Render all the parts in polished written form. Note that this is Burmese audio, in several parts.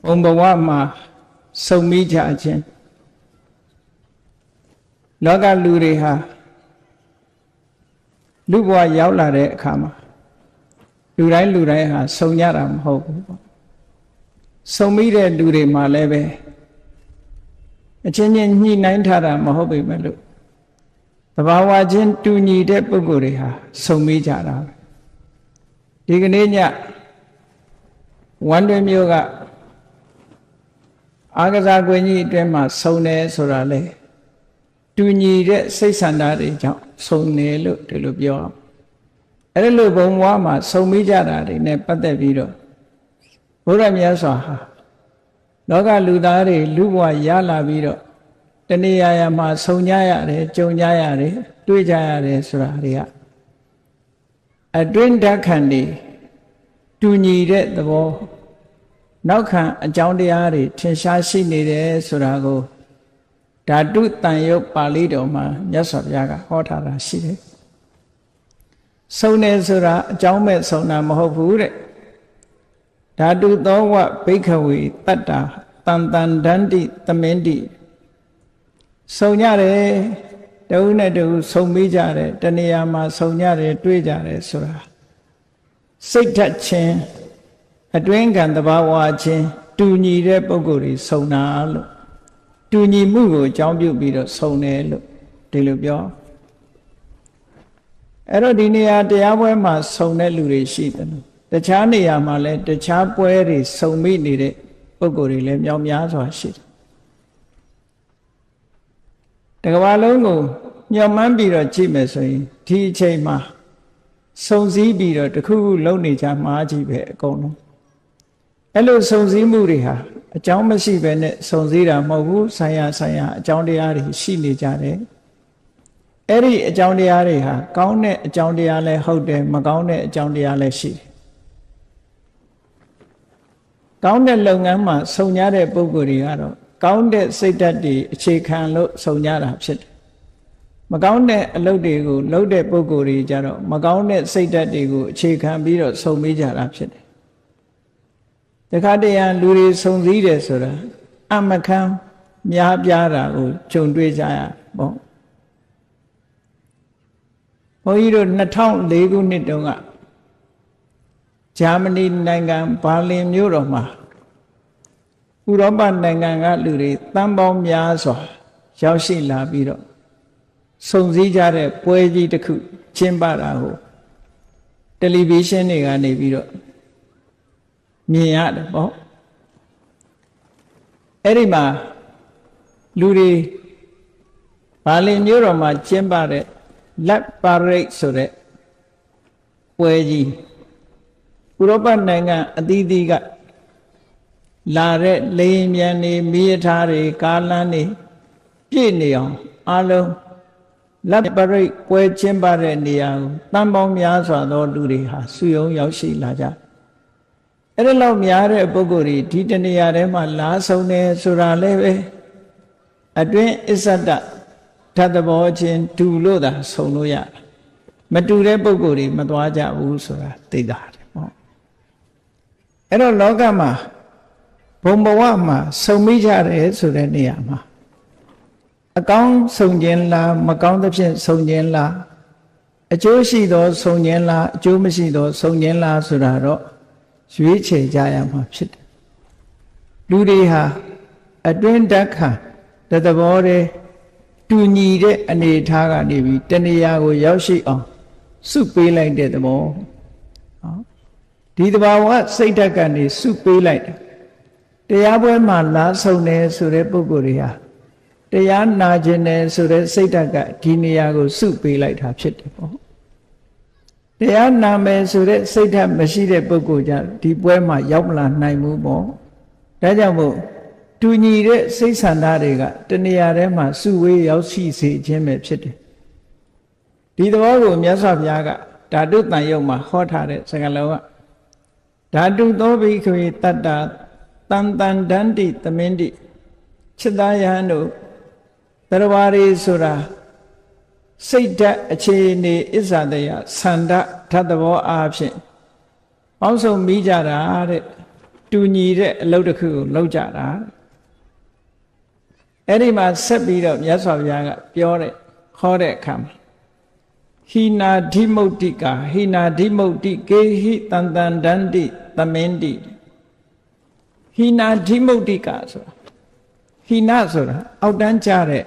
ဘုံဘဝမှာစုံမိကြခြင်းလောကလူတွေဟာလူဘဝရောက်လာတဲ့အခါမှာလူတိုင်းဟာစုံကြတာမဟုတ်ဘူးပေါ့စုံမိတဲ့လူတွေမှာလည်းပဲအချင်းချင်းညှိနှိုင်းထားတာမဟုတ်ပေမဲ့လို့သဘာဝချင်းတူညီတဲ့ပုဂ္ဂိုလ်တွေဟာစုံမိကြတာပဲဒီကနေ့ညဝမ်းတွင်မျိုးကအာကစားကွင်းကြီးအတွင်းမှာစုံတယ်ဆိုတာလေတူညီတဲ့စိတ်ဆန္ဒတွေကြောင့်စုံတယ်လို့ဒီလိုပြောအောင်အဲ့လိုဘုံဘဝမှာစုံမိကြတာတွေနဲ့ပတ်သက်ပြီးတော့ဘုရားမြတ်စွာဟာလောကလူသားတွေလူဘဝရလာပြီးတော့တဏှာရမှာစုံကြရတယ်ကြုံကြရတယ်တွေ့ကြရတယ်ဆိုတာတွေကအတွင်းဓာတ်ခံတွေတူညီတဲ့သဘောနောက်ခံအကြောင်းတရားတွေထင်ရှားရှိနေတယ်ဆိုတာကိုဓာတုတန်ရုပ်ပါဠိတော်မှာမြတ်စွာဘုရားကဟောထားတာရှိတယ်။စုံတယ်ဆိုတာအကြောင်းမဲ့စုံတာမဟုတ်ဘူးတဲ့။ဓာတုသောဝဘိက္ခဝေတတ္တာတန်တန်ဒန္တိသမင်တိစုံကြတယ်တဦးနဲ့တဦးစုံမိကြတယ်တဏှာမှာစုံကြတယ်တွေ့ကြတယ်ဆိုတာစိတ်ဓာတ်ချင်းအတွင်းကံသဘာဝချင်းတူညီတဲ့ပုဂ္ဂိုလ်တွေစုံတာလို့တူညီမှုကိုအကြောင်းပြုပြီးတော့စုံတယ်လို့ဒီလိုပြောအဲ့တော့ဒီနေရာတရားပွဲမှာစုံတဲ့လူတွေရှိတယ်တခြားနေရာမှာလည်းတခြားပွဲတွေစုံမိနေတဲ့ပုဂ္ဂိုလ်တွေလည်းမြောက်များစွာရှိတယ်တကမ္ဘာလုံးကိုညှော်မှန်းပြီးတော့ကြည့်မယ်ဆိုရင်ဒီအချိန်မှာစုံစည်းပြီးတော့တခုခုလုပ်နေကြမှာကြီးပဲအကုန်လုံးအဲ့လိုစုံစည်းမှုတွေဟာအကြောင်းမရှိဘဲနဲ့စုံစည်းတာမဟုတ်ဘူးဆိုင်ရာအကြောင်းတရားတွေရှိနေကြတယ်အဲ့ဒီအကြောင်းတရားတွေဟာကောင်းတဲ့အကြောင်းတရားလည်းဟုတ်တယ်မကောင်းတဲ့အကြောင်းတရားလည်းရှိတယ်ကောင်းတဲ့လုပ်ငန်းမှာစုံကြတဲ့ပုဂ္ဂိုလ်တွေကတော့ကောင်းတဲ့စိတ်ဓာတ်တွေအခြေခံလို့စုံကြတာဖြစ်တယ်မကောင်းတဲ့အလုပ်တွေကိုလုပ်တဲ့ပုဂ္ဂိုလ်တွေကြတော့မကောင်းတဲ့စိတ်ဓာတ်တွေကိုအခြေခံပြီးတော့စုံမိကြတာဖြစ်တယ်တခါတည်းလူတွေစုံစည်းတယ်ဆိုတာအမခံများပြားတာကိုကြုံတွေ့ကြရပေါ့ဘုန်းကြီးတို့2004ခုနှစ်တုန်းကဂျာမနီနိုင်ငံဘာလင်မြို့တော်မှာဥရောပနိုင်ငံကလူတွေတန်းပေါင်းများစွာရောက်ရှိလာပြီးတော့စုံစည်းကြတဲ့ပွဲကြီးတစ်ခုကျင်းပတာကိုတယ်လီဗီရှင်းတွေကနေပြီးတော့မြင်ရတယ်ပေါ့အဲ့ဒီမှာလူတွေဘာလင်မြို့တော်မှာကျင်းပတဲ့လက်ပါရိတ်ဆိုတဲ့ပွဲကြီးဥရောပနိုင်ငံအသီးသီးကလာတဲ့လေယာဉ်မြန်တွေမီးရထားတွေကားလမ်းတွေပြည့်နေအောင်အားလုံးလက်ပါရိတ်ပွဲကျင်းပတဲ့နေရာကိုတန်ပေါင်းများစွာသောလူတွေဟာစုယုံရောက်ရှိလာကြအဲ့ဒါလောက်များတဲ့ပုဂ္ဂိုလ်တွေဒီတနေရာထဲမှာလာဆုံးတယ်ဆိုတာလည်းပဲအတွင်းအစ္ဆဒဓာတ်သဘောချင်းတူလို့သာဆုံလို့ရမတူတဲ့ပုဂ္ဂိုလ်တွေမသွားကြဘူးဆိုတာသိတာတယ်ပေါ့အဲ့တော့လောကမှာဘုံဘဝမှာဆုံမိကြတယ်ဆိုတဲ့နေရာမှာအကောင်းဆုံခြင်းလားမကောင်းသဖြင့်ဆုံခြင်းလားအကျိုးရှိသောဆုံခြင်းလားအကျိုးမရှိသောဆုံခြင်းလားဆိုတာတော့ရွေးချယ်ကြရမှာဖြစ်တယ်လူတွေဟာအတွင်းဓာတ်ခံတဲ့သဘောတည်းတူညီတဲ့အနေအထားကနေပြီးတဏှာကိုရောက်ရှိအောင်စုပေးလိုက်တဲ့သဘောဒီသဘာဝစိတ်ဓာတ်ကနေစုပေးလိုက်တယ်တရားပွဲမှာလာဆုံးတယ်ဆိုတဲ့ပုဂ္ဂိုလ်တွေဟာတရားနာခြင်းတယ်ဆိုတဲ့စိတ်ဓာတ်ကဒီနေရာကိုစုပေးလိုက်တာဖြစ်တယ်ပေါ့တရားနာမယ်ဆိုတဲ့စိတ်ဓာတ်မရှိတဲ့ပုဂ္ဂိုလ်ကြဒီပွဲမှာရောက်မလာနိုင်ဘူးပေါ့ဒါကြောင့်မို့တူညီတဲ့စိတ်ဆန္ဒတွေကတဏှာထဲမှာစုဝေးရောက်ရှိစေခြင်းပဲဖြစ်တယ်ဒီသဘောကိုမြတ်စွာဘုရားကဓာတုတန်ရုပ်မှာဟောထားတဲ့စကားလုံးကဓာတုသောဘိက္ခဝေတတ္တာတန်တန်ဒန္တိသမင်တိจิตသားယဟန်တို့တရားရီဆိုတာစိတ်ဓာတ်အခြေအနေအစ္ဆဒယဆန္ဒဓာတ်သဘောအားဖြင့်ပေါင်းစုံမိကြတာတဲ့ တူညီတဲ့အလုပ်တစ်ခုကိုလုပ်ကြတာအဲ့ဒီမှာဆက်ပြီးတော့မြတ်စွာဘုရားကပြောတဲ့ဟောတဲ့အခါမှာဟိနာဓိမုတ်တိကာဟိနာဓိမုတ်တိကေဟိတန်တန်ဒန္တိသမင်းတိဟိနာဓိမုတ်တိကာဆိုတာဟိနဆိုတာအောက်တန်းကျတဲ့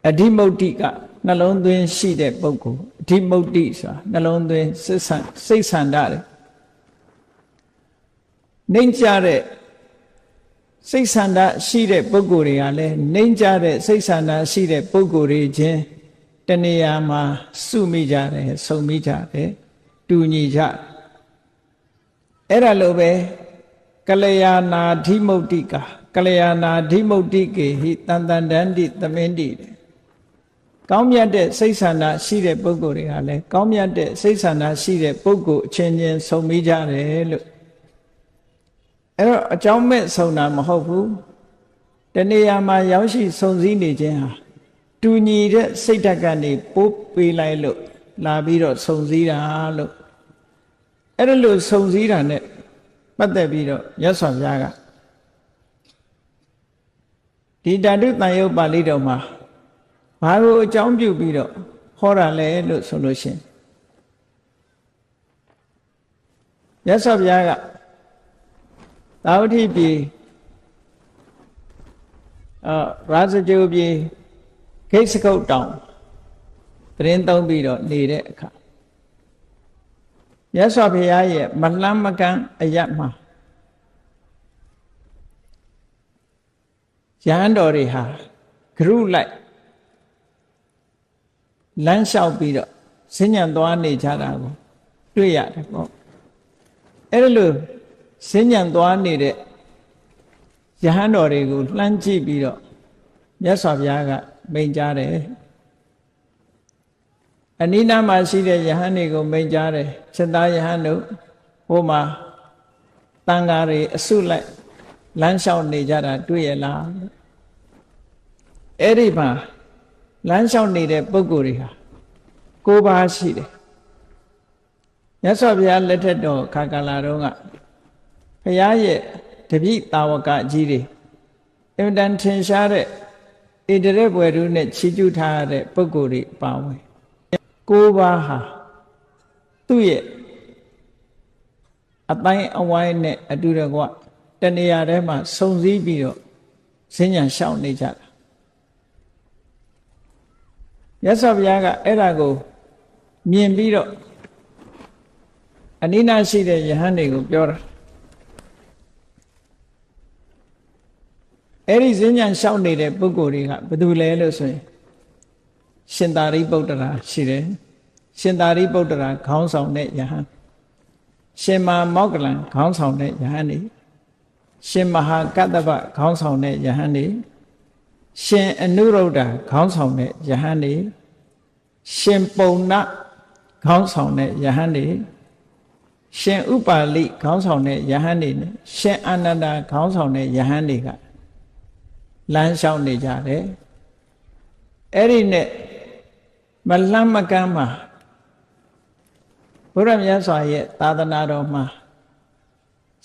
အဓိမုတ်တိကနှလုံးသွင်းရှိတဲ့ပုဂ္ဂိုလ်အဓိမုတ်တိဆိုတာနှလုံးသွင်းစိတ်ဆန္ဒတယ်နှိမ့်ကြတဲ့စိတ်ဆန္ဒရှိတဲ့ပုဂ္ဂိုလ်တွေကလည်းနှိမ့်ကြတဲ့စိတ်ဆန္ဒရှိတဲ့ပုဂ္ဂိုလ်တွေချင်းတဏှာမှာစုမိကြတယ်ဆုံမိကြတယ်တူညီကြအဲ့ဒါလိုပဲကလျာဏာဓိမုတ်တိကကလျာဏာဓိမုတ်တိကေဟိတန်တန်ဒန္တိသမင်းတိကောင်းမြတ်တဲ့စိတ်ဆန္ဒရှိတဲ့ပုဂ္ဂိုလ်တွေကလည်းကောင်းမြတ်တဲ့စိတ်ဆန္ဒရှိတဲ့ပုဂ္ဂိုလ်အချင်းချင်းဆုံမိကြတယ်လို့အဲ့တော့အကြောင်းမဲ့ဆုံတာမဟုတ်ဘူးတဏှာမှာရောက်ရှိဆုံစည်းနေခြင်းဟာတူညီတဲ့စိတ်ဓာတ်ကနေပို့ပေးလိုက်လို့လာပြီးတော့ဆုံစည်းတာလို့အဲ့ဒါလို့ဆုံစည်းတာ ਨੇ ပတ်သက်ပြီးတော့မြတ်စွာဘုရားကဒီဓာတုတန်ရုပ်ပါဠိတော်မှာဘာကိုအကြောင်းပြုပြီးတော့ဟောတာလဲလို့ဆိုလို့ရှိရင်မြတ်စွာဘုရားကသာဝတိပြည်ရာဇဂိုပြည်ဂိတ်စကုတ်တောင်သတင်းသုံးပြီးတော့နေတဲ့အခါမြတ်စွာဘုရားရဲ့မလှမ်းမကမ်းအရပ်မှာရဟန်းတော်တွေဟာဂရုလိုက်လမ်းလျှောက်ပြီးတော့ဈဉ္ဉံသွားနေကြတာကိုတွေ့ရတယ်ပေါ့အဲ့ဒါလို့ဈဉ္ဉံသွားနေတဲ့ယဟန်တော်တွေကိုလှမ်းကြည့်ပြီးတော့မြတ်စွာဘုရားကမိန့်ကြားတယ်အနိနာမှာရှိတဲ့ယဟန်တွေကိုမိန့်ကြားတယ်ချက်သားယဟန်တို့ဟိုမှာတန်ဃာတွေအစုလိုက်လမ်းလျှောက်နေကြတာတွေ့ရလားအဲ့ဒီမှာလမ်းလျှောက်နေတဲ့ပုဂ္ဂိုလ်တွေဟာ၉ပါးရှိတယ်မြတ်စွာဘုရားလက်ထက်တော်ခါကာလတုန်းကဘုရားရဲ့တပည့်တာဝကကြီးတွေအင်တန်ထင်ရှားတဲ့ဣတရေဘွယ်တို့နဲ့ချီးကျူးထားတဲ့ပုဂ္ဂိုလ်တွေပါဝင်၉ပါးဟာသူ့ရဲ့အတိုင်းအဝိုင်းနဲ့အတူတကွတဏှာထဲမှာစုံစည်းပြီးတော့ဈဉ္ဉံရှောင်နေကြတာမြတ်စွာဘုရားကအဲ့ဒါကိုမြင်ပြီးတော့အနိနာရှိတဲ့ယဟန်တွေကိုပြောတာအဲ့ဒီဈဉ္ဉံရှောင်နေတဲ့ပုဂ္ဂိုလ်တွေကဘယ်သူလဲလို့ဆိုရင်ရှင်သာရိပုတ္တရာရှိတယ်ရှင်သာရိပုတ္တရာခေါင်းဆောင်တဲ့ယဟန်ရှင်မမောက္ကလံခေါင်းဆောင်တဲ့ယဟန်နေရှင်မဟာကတ္တဗခေါင်းဆောင်တဲ့ယဟန်နေရှင်အနုရုဒ္ဓခေါင်းဆောင်တဲ့ယဟန်နေရှင်ပုံနခေါင်းဆောင်တဲ့ယဟန်နေရှင်ဥပါလိခေါင်းဆောင်တဲ့ယဟန်နေရှင်အာနန္ဒာခေါင်းဆောင်တဲ့ယဟန်တွေကလမ်းလျှောက်နေကြတယ်အဲ့ဒီနဲ့မလှမ်းမကမ်းမှာဘုရားမြတ်စွာရဲ့သာသနာတော်မှာ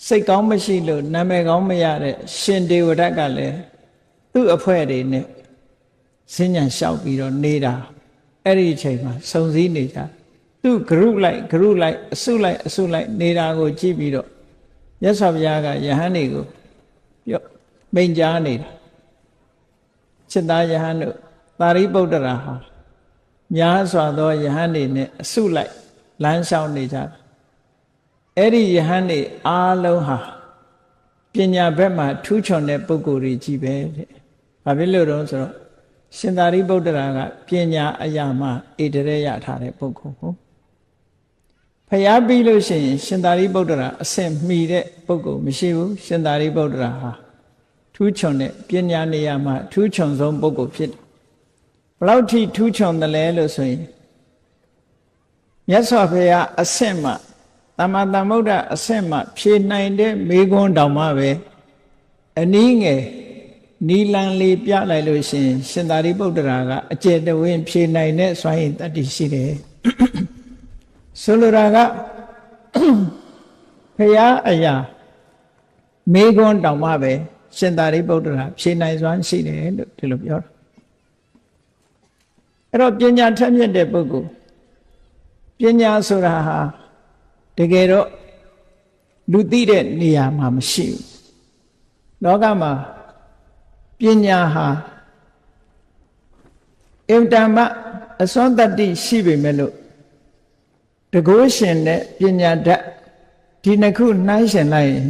စိတ်ကောင်းမရှိလို့နာမည်ကောင်းမရတဲ့ရှင်ဒေဝဒတ်ကလည်းသူ့အဖွဲ့တွေနဲ့ဈဉ္ဉံလျှောက်ပြီးတော့နေတာအဲ့ဒီအချိန်မှာစုံစည်းနေကြသူ့ဂရုလိုက်အစုလိုက်နေတာကိုကြည့်ပြီးတော့မြတ်စွာဘုရားကယဟန်တွေကိုပြောမိန့်ကြားနေတာจิตသားယဟန်တို့သာရိပုတ္တရာဟာများစွာသောယဟန်တွေနဲ့အစုလိုက်လမ်းလျှောက်နေကြတာအဲ့ဒီယဟန်တွေအားလုံးဟာပညာဘက်မှာထူးချွန်တဲ့ပုဂ္ဂိုလ်တွေကြီးပဲတဲ့။ဘာဖြစ်လို့လဲဆိုတော့ရှင်သာရိပုတ္တရာကပညာအရာမှာဣတရေရထားတဲ့ပုဂ္ဂိုလ်ကိုဖျားပြီးလို့ရှိရင်ရှင်သာရိပုတ္တရာအဆင့်မီတဲ့ပုဂ္ဂိုလ်မရှိဘူးရှင်သာရိပုတ္တရာဟာထူးချွန်တဲ့ပညာနေရာမှာထူးချွန်ဆုံးပုဂ္ဂိုလ်ဖြစ်တယ်ဘလောက်ထိထူးချွန်တယ်လဲလို့ဆိုရင်မြတ်စွာဘုရားအဆင့်မှသမ္မာသမ္ဗုဒ္ဓအဆင့်မှဖြေနိုင်တဲ့မေခွန်းတောင်မှပဲအနည်းငယ်နီလန်လေးပြလိုက်လို့ရှိရင်ရှင်သာရိပုတ္တရာကအကျယ်တဝင်းဖြေနိုင်တဲ့စွမ်းရည်တတ္တိရှိတယ်ဆိုလိုတာကဘုရားအရာ မေခွန်းတောင်မှပဲရှင်သာရိပုတ္တရာဖြေနိုင်စွမ်းရှိတယ်လို့ဒီလိုပြောတာအဲ့တော့ပညာထက်မြက်တဲ့ပုဂ္ဂိုလ်ပညာဆိုတာဟာတကယ်တော့လူသိတဲ့နေရာမှာမရှိဘူးလောကမှာပညာဟာအင်တမအစွမ်းတတ္တိရှိပေမဲ့လို့တကုရှင်နဲ့ပညာဓာတ်ဒီနှစ်ခုနှိုင်းယှဉ်လိုက်ရင်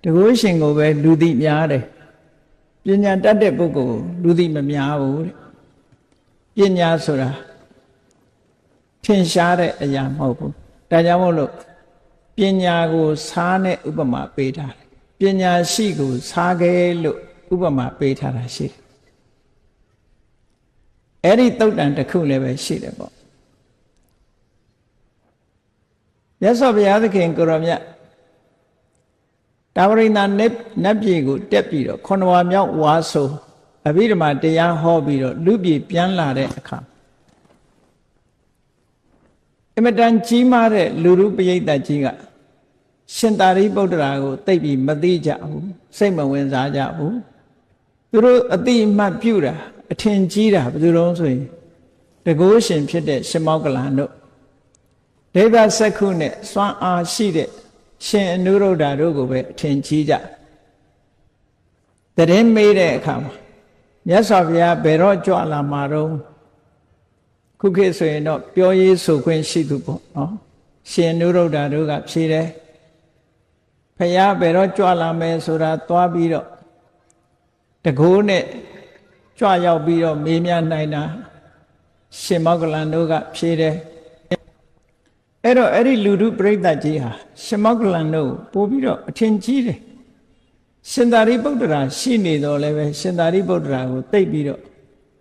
တကုရှင်ကိုပဲလူသိများတယ်ပညာတတ်တဲ့ပုဂ္ဂိုလ်လူသိမများဘူးတဲ့ပညာဆိုတာထင်ရှားတဲ့အရာမဟုတ်ဘူးဒါကြောင့်မို့လို့ပညာကိုစားနဲ့ဥပမာပေးထားတယ်ပညာရှိကိုစားခဲ့လို့ဥပမာပေးထားတာရှိတယ်အဲ့ဒီသုတ်တန်တစ်ခုလည်းပဲရှိတယ်ပေါ့မြတ်စွာဘုရားသခင်ကိုရောမြတ်တာဝရိန္ဒနတ်ပြည်ကိုတက်ပြီးတော့9ဝါမြောက်ဝါဆိုအဘိဓမ္မာတရားဟောပြီးတော့လူပြည်ပြန်လာတဲ့အခါအမတန်ကြီးမားတဲ့လူရုပရိသတ်ကြီးကရှင်သာရိပုတ္တရာကိုသိပြီးမသိကြဘူးစိတ်မဝင်စားကြဘူးသူတို့အတိအမှတ်ပြုတာအထင်ကြီးတာဘယ်သူတုံးဆိုရင်တကုရှင်ဖြစ်တဲ့ရှင်မောက္ကလန်တို့ဒေဝစက္ခုနဲ့စွမ်းအားရှိတဲ့ရှင်အနုရုဒ္ဓတို့ကိုပဲအထင်ကြီးကြတရင်မေးတဲ့အခါမှာမြတ်စွာဘုရားဘယ်တော့ကြွလာမှာတော့ခုခေတ်ဆိုရင်တော့ပြောရေးဆိုခွင့်ရှိသူပေါ့နော်ရှင်အနုရုဒ္ဓတို့ကဖြေတယ်ဘုရားဘယ်တော့ကြွလာမယ်ဆိုတာသွားပြီးတော့တကိုးနဲ့ကြွရောက်ပြီးတော့မေးမြန်းနိုင်တာရှင်မောက္ကလန်တို့ကဖြေတယ်အဲ့တော့အဲ့ဒီလူထုပြိဿကြီးဟာရှင်မောက္ကလန်တို့ပို့ပြီးတော့အထင်ကြီးတယ်ရှင်သာရိပုတ္တရာရှိနေတော့လည်းပဲရှင်သာရိပုတ္တရာကိုသိပ်ပြီးတော့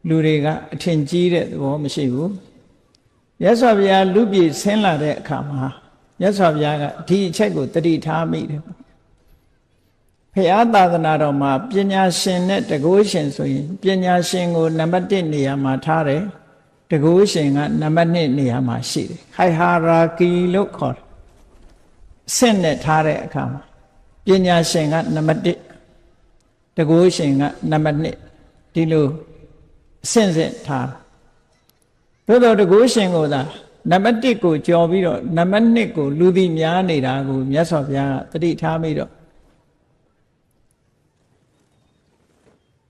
လူတွေကအထင်ကြီးတဲ့သဘောမရှိဘူးမြတ်စွာဘုရားလူပြည်ဆင်းလာတဲ့အခါမှာမြတ်စွာဘုရားကဒီအချက်ကိုတတိထားမိတယ်ဘုရားသာသနာတော်မှာပညာရှင်နဲ့တကုရှင်ဆိုရင်ပညာရှင်ကိုနံပါတ်1နေရာမှာထားတယ်တကုရှင်ကနံပါတ်2နေရာမှာရှိတယ်ဟိုင်ဟာရာကီလို့ခေါ်တယ်ဆင့်နဲ့ထားတဲ့အခါမှာပညာရှင်ကနံပါတ်1တကုရှင်ကနံပါတ်2ဒီလိုအဆင့်ဆင့်ထားသို့တော်တကုရှင်ကိုသာနံပါတ်1ကိုကြော်ပြီးတော့နံပါတ်2ကိုလူသိများနေတာကိုမြတ်စွာဘုရားကတတိထားပြီးတော့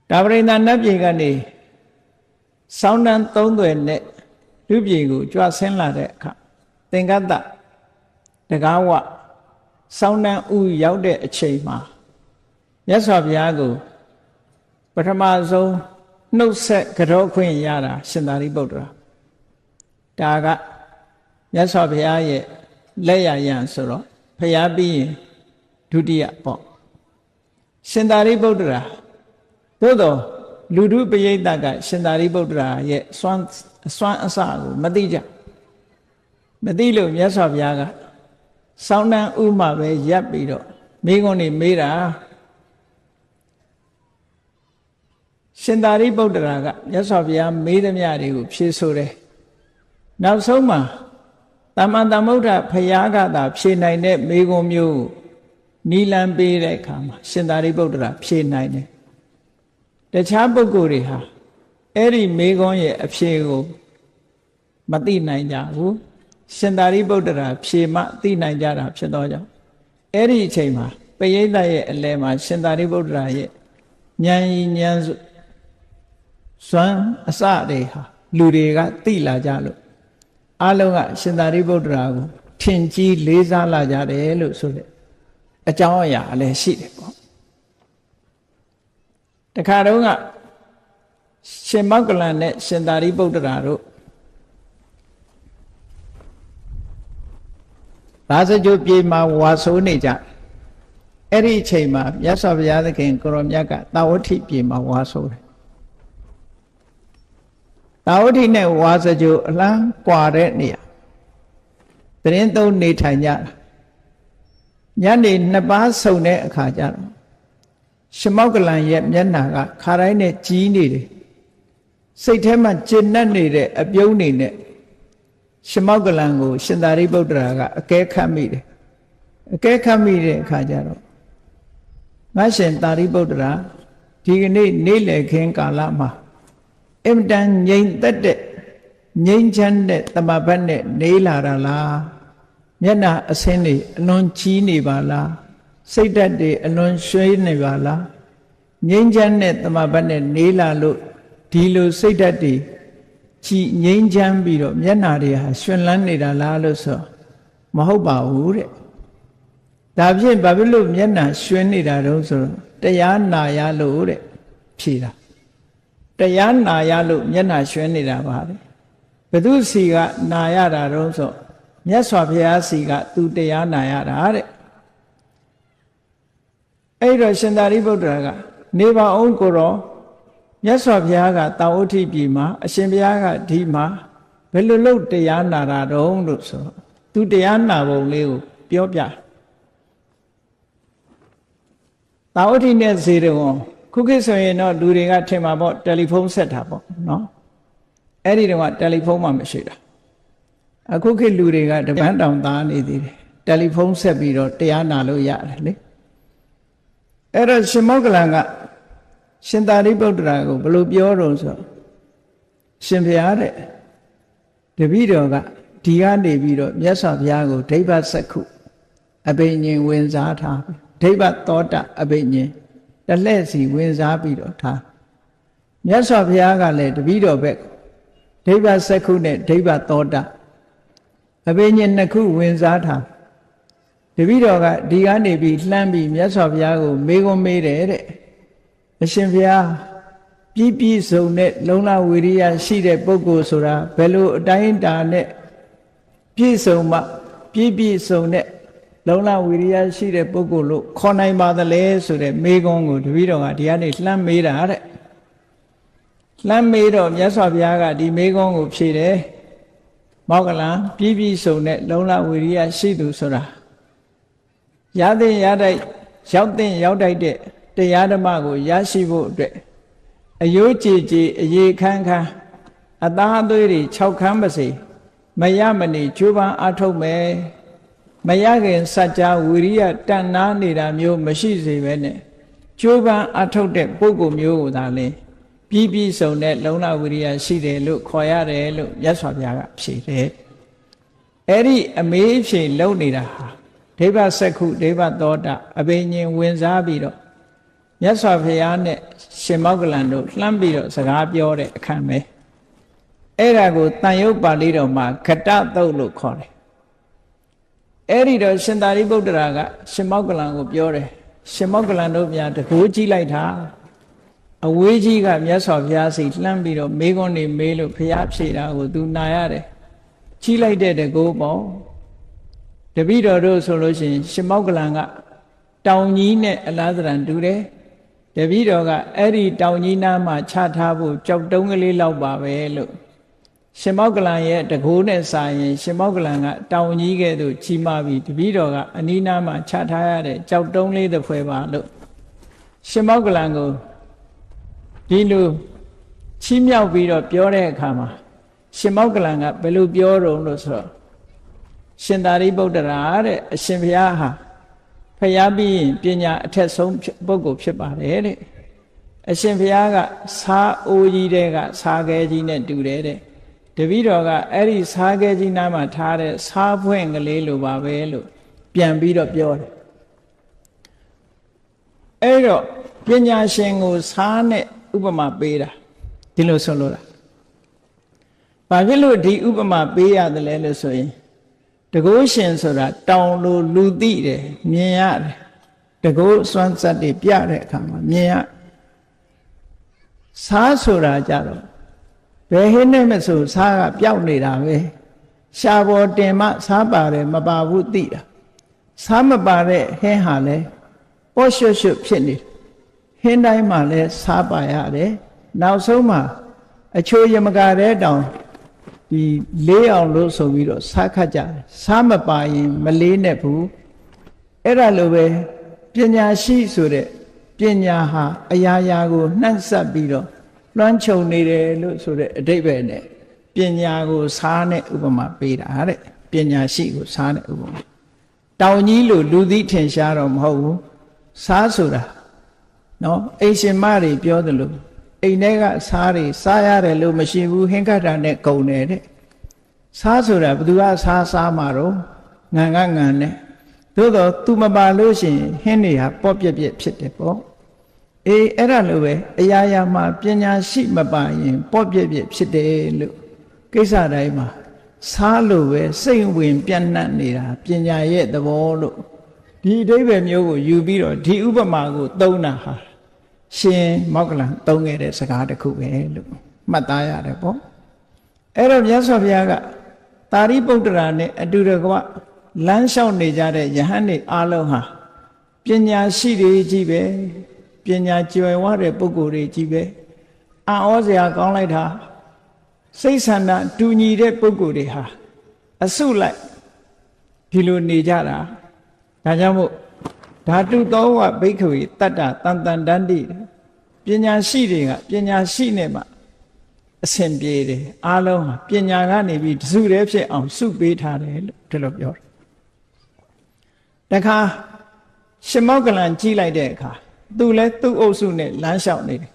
တာဝရိန္ဒနတ်ပြည်ကနေစောင်းတန်း3သွယ်နဲ့လူပြည်ကိုကြွဆင်းလာတဲ့အခါသင်္ကတ္တတကားဝစောင်းတန်းဥရောက်တဲ့အချိန်မှာမြတ်စွာဘုရားကိုပထမဆုံးနှုတ်ဆက်ကြောခွင့်ရတာရှင်သာရိပုတ္တရာဒါကမြတ်စွာဘုရားရဲ့လက်ရရန်ဆိုတော့ဘုရားပြီးရင်ဒုတိယပေါ့ရှင်သာရိပုတ္တရာသို့တော့လူထုပရိသတ်ကရှင်သာရိပုတ္တရာရဲ့အစွမ်းအစကိုမသိကြမသိလို့မြတ်စွာဘုရားကစောင်းတန်းဥမှာပဲရပ်ပြီးတော့မိခွန်းနေမေးတာရှင်သာရိပုတ္တရာကမြတ်စွာဘုရားမေးသမျှတွေကိုဖြေဆိုတယ်နောက်ဆုံးမှာသမ္မာသမ္ဗုဒ္ဓဘုရားကသာဖြေနိုင်တဲ့မိခွန်းမျိုးနီလန်ပေးတဲ့အခါမှာရှင်သာရိပုတ္တရာဖြေနိုင်တယ်တခြားပုဂ္ဂိုလ်တွေဟာအဲ့ဒီမေခွန်းရဲ့အဖြေကိုမသိနိုင်ကြဘူးရှင်သာရိပုတ္တရာဖြေမှသိနိုင်ကြတာဖြစ်တော့ကြောင့်အဲ့ဒီအချိန်မှာပရိသတ်ရဲ့အလယ်မှာရှင်သာရိပုတ္တရာရဲ့ဉာဏ်ဤဉာဏ်စွမ်းအစတွေဟာလူတွေကသိလာကြလို့အလုံးကရှင်သာရိပုတ္တရာကိုထင်ကြီးလေးစားလာကြတယ်လို့ဆိုတဲ့အကြောင်းအရာအလည်းရှိတယ်ပေါ့တခါတော့ကရှင်မောက္ကလန်နဲ့ရှင်သာရိပုတ္တရာတို့ရာဇဂိုပြေမှာဝါဆိုးနေကြအဲ့ဒီအချိန်မှာမြတ်စွာဘုရားသခင်ကိုရောမြတ်ကတာဝတိပြေမှာဝါဆိုးတယ်တာဝတိနဲ့ဝါစကြိုအလန်းကွာတဲ့နေရာတရင်သုံးနေထိုင်ကြတာညနေ2ပါးဆုံတဲ့အခါကျတော့ရှမောက္ကလန်ရဲ့မျက်နှာကခါတိုင်းနဲ့ကြီးနေတယ်စိတ်ထဲမှာကျဉ်တ်နေတဲ့အပြုံးနေနဲ့ရှမောက္ကလန်ကိုရှင်သာရိပုတ္တရာကအကဲခတ်မိတယ်အကဲခတ်မိတဲ့အခါကျတော့ ငါရှင်သာရိပုတ္တရာဒီကနေ့နေ့လည်ခင်းကာလမှာအင်တန်ငြိမ်သက်တဲ့ငြိမ်းချမ်းတဲ့တမဘတ်နဲ့နေလာတာလားမျက်နှာအဆင်းတွေအလွန်ကြီးနေပါလားစိတ်ဓာတ်တွေအလွန်ရွှဲနေပါလားငြိမ်းချမ်းတဲ့တမဘတ်နဲ့နေလာလို့ဒီလိုစိတ်ဓာတ်တွေကြီးငြိမ်းချမ်းပြီးတော့မျက်နှာတွေဟာရွှင်လန်းနေတာလားလို့ဆိုမဟုတ်ပါဘူးတဲ့ဒါဖြင့်ဘာဖြစ်လို့မျက်နှာရွှင်နေတာတုံးဆိုတော့တရားနာရလို့တဲ့ဖြေတာတရားနာရလို့မျက်နှာရွှင်နေတာပါတဲ့ဘုသူစီကနာရတာတုံးဆိုမြတ်စွာဘုရားစီကသူတရားနာရတာတဲ့အဲ့တော့ရှင်သာရိပုတ္တရာကနေပါအောင်ကိုတော့မြတ်စွာဘုရားကတောင်ဥထိပြည်မှာအရှင်ဘုရားကဒီမှာဘယ်လိုလုပ်တရားနာတာတုံးလို့ဆိုသူတရားနာပုံလေးကိုပြောပြတောင်ဥထိနဲ့ဇေတဝန်ခုခေတ်ဆိုရင်တော့လူတွေကထင်မှာပေါ့တယ်လီဖုန်းဆက်တာပေါ့နော်အဲ့ဒီတော့တယ်လီဖုန်းမှမရှိတာအခုခေတ်လူတွေကတပန်းတောင်သားနေသေးတယ်တယ်လီဖုန်းဆက်ပြီးတော့တရားနာလို့ရတယ်လေအဲ့တော့ရှင်မောက္ကလန်ကရှင်သာရိပုတ္တရာကိုဘယ်လိုပြောတော့ဆိုရှင်ဘုရားတဲ့တပည့်တော်ကဒီကနေပြီးတော့မြတ်စွာဘုရားကိုဒိဗ္ဗစက္ခုအဘိညာဉ်ဝင်စားထားဒိဗ္ဗသောတအဘိညာဉ်တလှဲ့စီဝင်စားပြီးတော့ထားမြတ်စွာဘုရားကလည်းတပည့်တော်ဘက်ဒိဗ္ဗစက္ခုနဲ့ဒိဗ္ဗသောတအဘိညာဉ်နှစ်ခုဝင်စားထားတပည့်တော်ကဒီကနေပြီးလှမ်းပြီးမြတ်စွာဘုရားကိုမေးခွန်းမေးတယ်တဲ့အရှင်ဘုရားပြည့်ပြည့်စုံတဲ့လုံလဝိရိယရှိတဲ့ပုဂ္ဂိုလ်ဆိုတာဘယ်လိုအတိုင်းအတာနဲ့ပြည့်စုံမှပြည့်ပြည့်စုံတဲ့လုံလဝိရိယရှိတဲ့ပုဂ္ဂိုလ်လို့ခေါ်နိုင်ပါသလဲဆိုတဲ့မေးခွန်းကိုတပည့်တော်ကဒီကနေလှမ်းမေးတာတဲ့လှမ်းမေးတော့မြတ်စွာဘုရားကဒီမေးခွန်းကိုဖြေတယ်မောက္ကလန်ပြည့်ပြည့်စုံတဲ့လုံလဝိရိယရှိသူဆိုတာရတဲ့ရတိုက်ရောက်တဲ့ရောက်တိုက်တဲ့တရားဓမ္မကိုရရှိဖို့အတွက်အယိုးကြည်ကြည်အရေးခမ်းခမ်းအသားအသွေးတွေ6ခမ်းပါစေမရမနေကြိုးပမ်းအားထုတ်မယ်မရခင်စัจ जा ဝိရိယတန်နာနေတာမျိုးမရှိစေပဲနဲ့ကြိုးပမ်းအားထုတ်တဲ့ပုဂ္ဂိုလ်မျိုးကိုသာလင်းပြီးပြီးစုံတဲ့လုံလဝိရိယရှိတယ်လို့ခေါ်ရတယ်လို့မြတ်စွာဘုရားကဖြေတယ်အဲ့ဒီအမေးဖြေလုံနေတာဟာဒိဗ္ဗစက္ခုဒိဗ္ဗသောတအဘိညာဉ်ဝင်စားပြီးတော့မြတ်စွာဘုရားနဲ့ရှင်မောက္ကလန်တို့လှမ်းပြီးတော့စကားပြောတဲ့အခါပဲအဲ့ဒါကိုတန်ရုပ်ပါဠိတော်မှာခတသုတ်လို့ခေါ်တယ်အဲ့ဒီတော့ရှင်သာရိပုတ္တရာကရှင်မောက္ကလန်ကိုပြောတယ်ရှင်မောက္ကလန်တို့များတကိုးကြည့်လိုက်တာအဝေးကြီးကမြတ်စွာဘုရားစီလှမ်းပြီးတော့မေးခွန်းနေမေးလို့ဘုရားဖြေတာကိုသူနာရတယ်ကြည့်လိုက်တဲ့တကိုးပေါ့တပည့်တော်တို့ဆိုလို့ရှိရင်ရှင်မောက္ကလန်ကတောင်ကြီးနဲ့အလားသဏ္ဍာန်တူတယ်တပည့်တော်ကအဲ့ဒီတောင်ကြီးနားမှာချထားဖို့ကြောက်တုံးကလေးလောက်ပါပဲလို့ရှင်မောက္ကလန်ရဲ့တကိုးနဲ့စာရင်ရှင်မောက္ကလန်ကတောင်ကြီးကဲ့သို့ကြီးမားပြီးတပည့်တော်ကအနီးနားမှာချထားရတဲ့ကြောက်တုံးလေးတစ်ဖွဲပါလို့ရှင်မောက္ကလန်ကိုဒီလိုချီးမြှောက်ပြီးတော့ပြောတဲ့အခါမှာရှင်မောက္ကလန်ကဘယ်လိုပြောတော့လို့ဆိုတော့ရှင်သာရိပုတ္တရာတဲ့အရှင်ဘုရားဟာဖျားပြီးရင်ပညာအထက်ဆုံးပုဂ္ဂိုလ်ဖြစ်ပါတယ်တဲ့အရှင်ဘုရားကစားအိုးကြီးတဲ့ကစားခဲကြီးနဲ့တူတယ်တဲ့တပည့်တော်ကအဲ့ဒီစားခဲကြီးနားမှာထားတဲ့စားဖွင့်ကလေးလိုပါပဲလို့ပြန်ပြီးတော့ပြောတယ်အဲ့တော့ပညာရှင်ကိုစားနဲ့ဥပမာပေးတာဒီလိုဆိုလို့လားဘာဖြစ်လို့ဒီဥပမာပေးရတယ်လဲလို့ဆိုရင်တကုရှင်ဆိုတာတောင်လိုလူသိတယ်မြင်ရတယ်တကုစွမ်းစက်တွေပြတဲ့အခါမှာမြင်ရစားဆိုတာကြတော့ဘယ်ဟင်းနဲ့မဆိုစားကပျောက်နေတာပဲရှားပေါ်တင်မှစားပါတယ်မပါဘူးသိတာစားမပါတဲ့ဟင်းဟာလဲပေါ့ရွှွတ်ရွှွတ်ဖြစ်နေဟင်းတိုင်းမှာလဲစားပါရတယ်နောက်ဆုံးမှာအချိုရမကတဲ့တောင်ဒီလေးအောင်လို့ဆိုပြီးတော့စားခတ်ကြတယ်စားမပါရင်မလေးနဲ့ဘူးအဲ့ဒါလိုပဲပညာရှိဆိုတဲ့ပညာဟာအရာရာကိုနှံ့ဆက်ပြီးတော့လွှမ်းခြုံနေတယ်လို့ဆိုတဲ့အဓိပ္ပာယ်နဲ့ပညာကိုစားနဲ့ဥပမာပေးတာတဲ့ပညာရှိကိုစားနဲ့ဥပမာတောင်ကြီးလို့လူသိထင်ရှားတော့မဟုတ်ဘူးစားဆိုတာ နော်အိမ်ရှင်မတွေပြောသလိုအိမ်ထဲကစားတွေစားရတယ်လို့မရှိဘူးဟင်းခတ်တာနဲ့ကုန်တယ်တဲ့စားဆိုတာဘယ်သူကစားမှာတော့ငံနဲ့သို့တော့သူမပါလို့ရှိရင်ဟင်းတွေဟာပေါ့ပြက်ဖြစ်တယ်ပေါ့အေးအဲ့ဒါလိုပဲအရာရာမှာပညာရှိမပါရင်ပေါ့ပြက်ဖြစ်တယ်လို့ကိစ္စတိုင်းမှာစားလို့ပဲစိတ်ဝင်ပြန့်နှံ့နေတာပညာရဲ့သဘောလို့ဒီအဓိပ္ပာယ်မျိုးကိုယူပြီးတော့ဒီဥပမာကိုသုံးတာဟာရှင်မောက္ကလံသုံးခဲ့တဲ့စကားတစ်ခုပဲလို့မှတ်သားရတယ်ပေါ့အဲ့တော့မြတ်စွာဘုရားကသာရိပုတ္တရာနဲ့အတူတကွလမ်းလျှောက်နေကြတဲ့ယဟန်တွေအားလုံးဟာပညာရှိတွေကြီးပဲပညာကျွယ်ဝတဲ့ပုဂ္ဂိုလ်တွေကြီးပဲအံ့ဩစရာကောင်းလိုက်တာစိတ်ဆန္ဒတူညီတဲ့ပုဂ္ဂိုလ်တွေဟာအစုလိုက်ဒီလိုနေကြတာဒါကြောင့်မို့ဓာတုသောဝဘိက္ခဝေတတ္တတန်တန်တန္တိပညာရှိတွေကပညာရှိနဲ့မှအဆင်ပြေတယ်အားလုံးဟာပညာကနေပြီးတစုတည်းဖြစ်အောင်စုပေးထားတယ်လို့ဒီလိုပြောတယ်တခါရှင်မောက္ကလံကြီးလိုက်တဲ့အခါသူလည်းသူ့အုပ်စုနဲ့လမ်းလျှောက်နေတယ်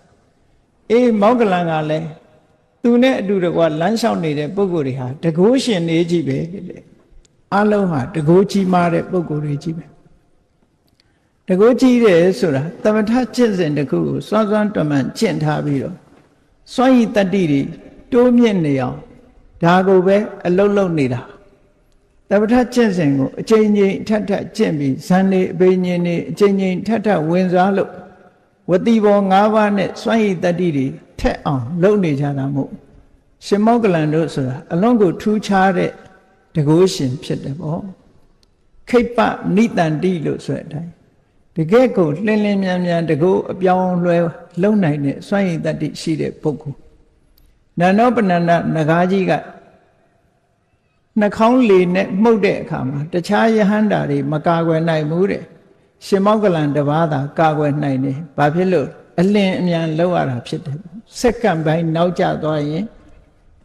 အေးမောက္ကလံကလည်းသူနဲ့အတူတကွလမ်းလျှောက်နေတဲ့ပုဂ္ဂိုလ်တွေဟာတကိုးရှင်နေကြီးပဲတဲ့အားလုံးဟာတကိုးကြီးမားတဲ့ပုဂ္ဂိုလ်တွေကြီးပဲတကိုးကြီးတယ်ဆိုတာသမထကျင့်စဉ်တစ်ခုကိုစွမ်းစွမ်းတမန်ကျင့်ထားပြီးတော့စွမ်းရည်တတ္တိတွေတိုးမြင့်နေအောင်ဒါကိုပဲအလုံးလုံးနေတာသမထကျင့်စဉ်ကိုအချိန်ချင်းထပ်ကျင့်ပြီးဇန်နေအဘိညာဉ်နေအချိန်ချင်းထပ်ဝင်စားလို့ဝတိဘော၅ပါးနဲ့စွမ်းရည်တတ္တိတွေထက်အောင်လုပ်နေကြတာမို့ရှင်မောက္ကလံတို့ဆိုတာအလုံးကိုထူးခြားတဲ့တကိုးရှင်ဖြစ်တယ်ပေါ့ခိပ္ပနိတန္တိလို့ဆိုတဲ့အတိုင်းတကယ့်ကိုလင်းမြန်တကိုးအပြောင်းလွှဲလုံနိုင်တဲ့စွမ်းရည်တတ္တိရှိတဲ့ပုဂ္ဂိုလ်နန္ဒောပနန္ဒနဂါးကြီးကနှာခေါင်းလေနဲ့မှုတ်တဲ့အခါမှာတခြားယဟန္တာတွေမကာကွယ်နိုင်ဘူးတဲ့ရှင်မောက္ကလံတပါးသာကာကွယ်နိုင်တယ်ဘာဖြစ်လို့အလင်းအမြန်လောက်ရတာဖြစ်တယ်စက္ကန့်ပိုင်းနောက်ကျသွားရင်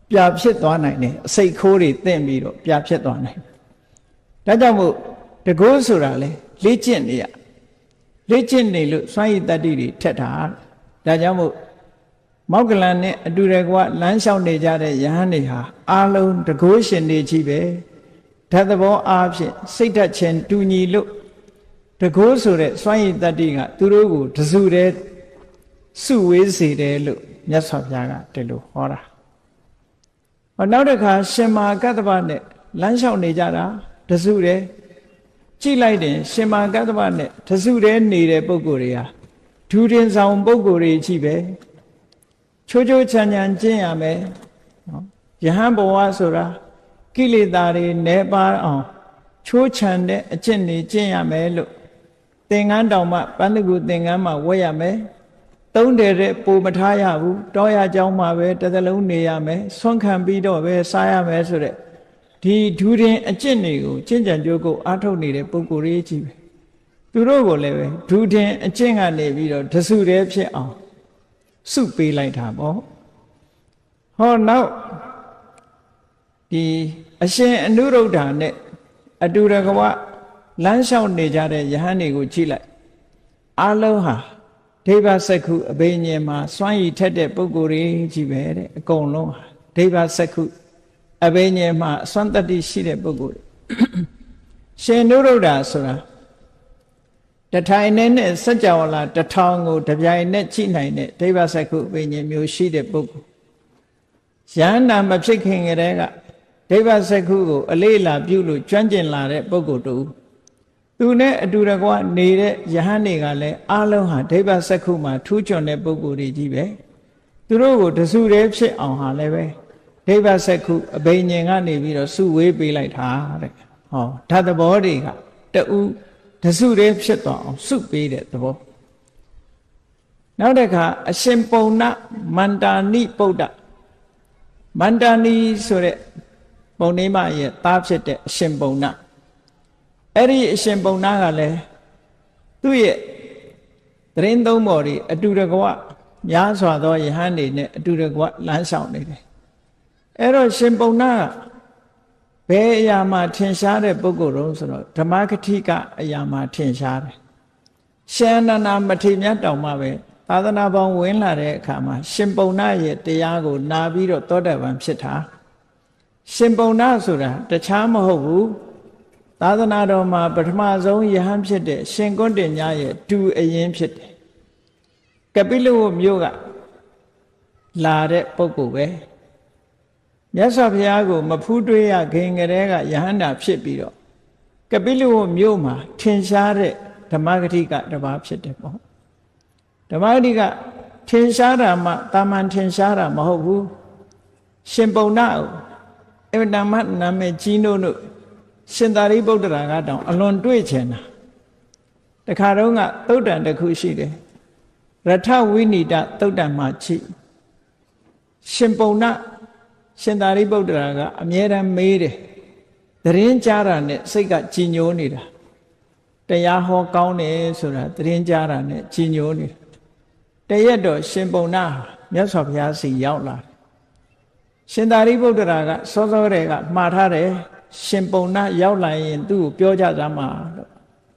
ပြာဖြစ်သွားနိုင်တယ်အစိတ်ခိုးတွေတင့်ပြီးတော့ပြာဖြစ်သွားနိုင်တယ်ဒါကြောင့်မို့တကိုးဆိုတာလေလေ့ကျင့်နေရလေ့ကျင့်နေလို့စွမ်းရည်တတ္တိတွေထက်တာဒါကြောင့်မို့မောက္ကလံနဲ့အတူတကွလမ်းလျှောက်နေကြတဲ့ယဟန်တွေဟာအားလုံးတကိုးရှင်တွေကြီးပဲဓာတ်သဘောအားဖြင့်စိတ်ဓာတ်ချင်းတူညီလို့တကိုးဆိုတဲ့စွမ်းရည်တတ္တိကသူတို့ကိုတစုတည်းစုဝေးစေတယ်လို့မြတ်စွာဘုရားကဒီလိုဟောတာဟောနောက်တစ်ခါရှင်မာကတ္တဗနဲ့လမ်းလျှောက်နေကြတာတစုတည်းကြည့်လိုက်တယ်ရှင်မာကတ္တဗနဲ့တစုတည်းနေတဲ့ပုဂ္ဂိုလ်တွေဟာဒူတင်ဆောင်ပုဂ္ဂိုလ်တွေကြီးပဲချိုးချမ်းကျင့်ရမယ်နော်ယဟန်ဘဝဆိုတာကိလေသာတွေနည်းပါးအောင်ချိုးချမ်းတဲ့အကျင့်တွေကျင့်ရမယ်လို့သင်္ကန်းတောင်မှပန္နကုသင်္ကန်းမှဝတ်ရမယ်သုံးတယ်တဲ့ပိုမထားရဘူးတောရเจ้าမှာပဲတစ်သလုံးနေရမယ်ဆွမ်းခံပြီးတော့ပဲစားရမယ်ဆိုတဲ့ဒီဒူရင်အကျင့်တွေကိုကျင့်ကြံကြိုးကိုအားထုတ်နေတဲ့ပုဂ္ဂိုလ်တွေကြီးပဲသူတို့ကိုလည်းပဲဒူရင်အကျင့်ကနေပြီးတော့တစုတည်းဖြစ်အောင်စုပေးလိုက်တာပေါ့ဟောနောက်ဒီအရှင်အနုရုဒ္ဓနဲ့အတူတကွလမ်းလျှောက်နေကြတဲ့ယဟန်တွေကိုကြည့်လိုက်အားလုံးဟာဒိဗ္ဗစက္ခုအဘိညာဉ်မှာစွမ်းရည်ထက်တဲ့ပုဂ္ဂိုလ်တွေကြီးပဲတဲ့အကုန်လုံးဟာဒိဗ္ဗစက္ခုအဘိညာဉ်မှာအစွမ်းတတ္တိရှိတဲ့ပုဂ္ဂိုလ်တွေရှင်နုရုဒ္ဓဆိုတာတထိုင်နဲ့စัจ java လာတစ်ထောင်ကိုတပြိုင်နဲ့ကြည့်နိုင်တဲ့ဒိဗ္ဗစက္ခုအဘိညာဉ်မျိုးရှိတဲ့ပုဂ္ဂိုလ်ယန္တာမဖြစ်ခင်ကတည်းကဒိဗ္ဗစက္ခုကိုအလေးလာပြုလို့ကျွမ်းကျင်လာတဲ့ပုဂ္ဂိုလ်တူသူနဲ့အတူတကွနေတဲ့ယဟန်တွေကလည်းအားလုံးဟာဒိဗ္ဗစက္ခုမှာထူးချွန်တဲ့ပုဂ္ဂိုလ်တွေကြီးပဲသူတို့ကိုတစုတည်းဖြစ်အောင်ဟာလည်းပဲဒိဗ္ဗစက္ခုအဘိညာဉ်ကနေပြီးတော့စုဝေးပေးလိုက်တာတဲ့ဟောဓာတ်သဘောတွေကတူတစုတည်းဖြစ်သွားအောင်စုပေးတဲ့သဘောနောက်တစ်ခါအရှင်ပုံနမန္တာနိပုဒ္ဒမန္တာနိဆိုတဲ့ပုံနေမရဲ့သားဖြစ်တဲ့အရှင်ပုံနအဲ့ဒီအရှင်ပုံနကလည်းသူ့ရဲ့သတင်းသုံးပေါ်တွေအတူတကွများစွာသောယဟန်တွေနဲ့အတူတကွလမ်းလျှောက်နေတယ်အဲ့တော့ရှင်ပုံနကဘယ်အရာမှာထင်ရှားတဲ့ပုဂ္ဂိုလ်တုံးဆိုတော့ဓမ္မကတိကအရာမှာထင်ရှားတယ် ရှင်အနန္ဒာမထေရမြတ်တောင်မှပဲသာသနာပေါင်းဝင်လာတဲ့အခါမှာရှင်ပုံနာရဲ့တရားကိုနာပြီးတော့သောတာပန်ဖြစ်တာရှင်ပုံနာဆိုတာတခြားမဟုတ်ဘူးသာသနာတော်မှာပထမဆုံးယဟန်ဖြစ်တဲ့ရှင်ကွန်းတင်ညရဲ့တူအရင်ဖြစ်တယ်ကပိလဝတ်မြို့ကလာတဲ့ပုဂ္ဂိုလ်ပဲမြတ်စွာဘုရားကိုမဖူးတွေးရခင်ကလေးကယဟန္တာဖြစ်ပြီးတော့ကပိလဝတ်မြို့မှာထင်ရှားတဲ့ဓမ္မဂတိကတစ်ပါးဖြစ်တယ်ပေါ့ဓမ္မဂတိကထင်ရှားတာမှတာမန်ထင်ရှားတာမဟုတ်ဘူးရှင်ပုံနာကိုအဗ္ဗဓမ္မနာမည်ကြီးတို့ရှင်သာရိပုတ္တရာကတောင်အလွန်တွေ့ချင်တာတခါတော့ကသုတ်တန်တစ်ခုရှိတယ်ရထဝိနိတသုတ်တန်မှာချိရှင်ပုံနာရှင်သာရိပုတ္တရာကအမြဲတမ်းမေးတယ်သတင်းကြားတာနဲ့စိတ်ကကြည်ညိုနေတာတရားဟောကောင်းတယ်ဆိုတာသတင်းကြားတာနဲ့ကြည်ညိုနေတာတရက်တော့ရှင်ပုံနာမြတ်စွာဘုရားစီရောက်လာတယ်ရှင်သာရိပုတ္တရာကစောစောတည်းကမှားထားတယ်ရှင်ပုံနာရောက်လာရင်သူ့ကိုပြောကြစမ်းပါတော့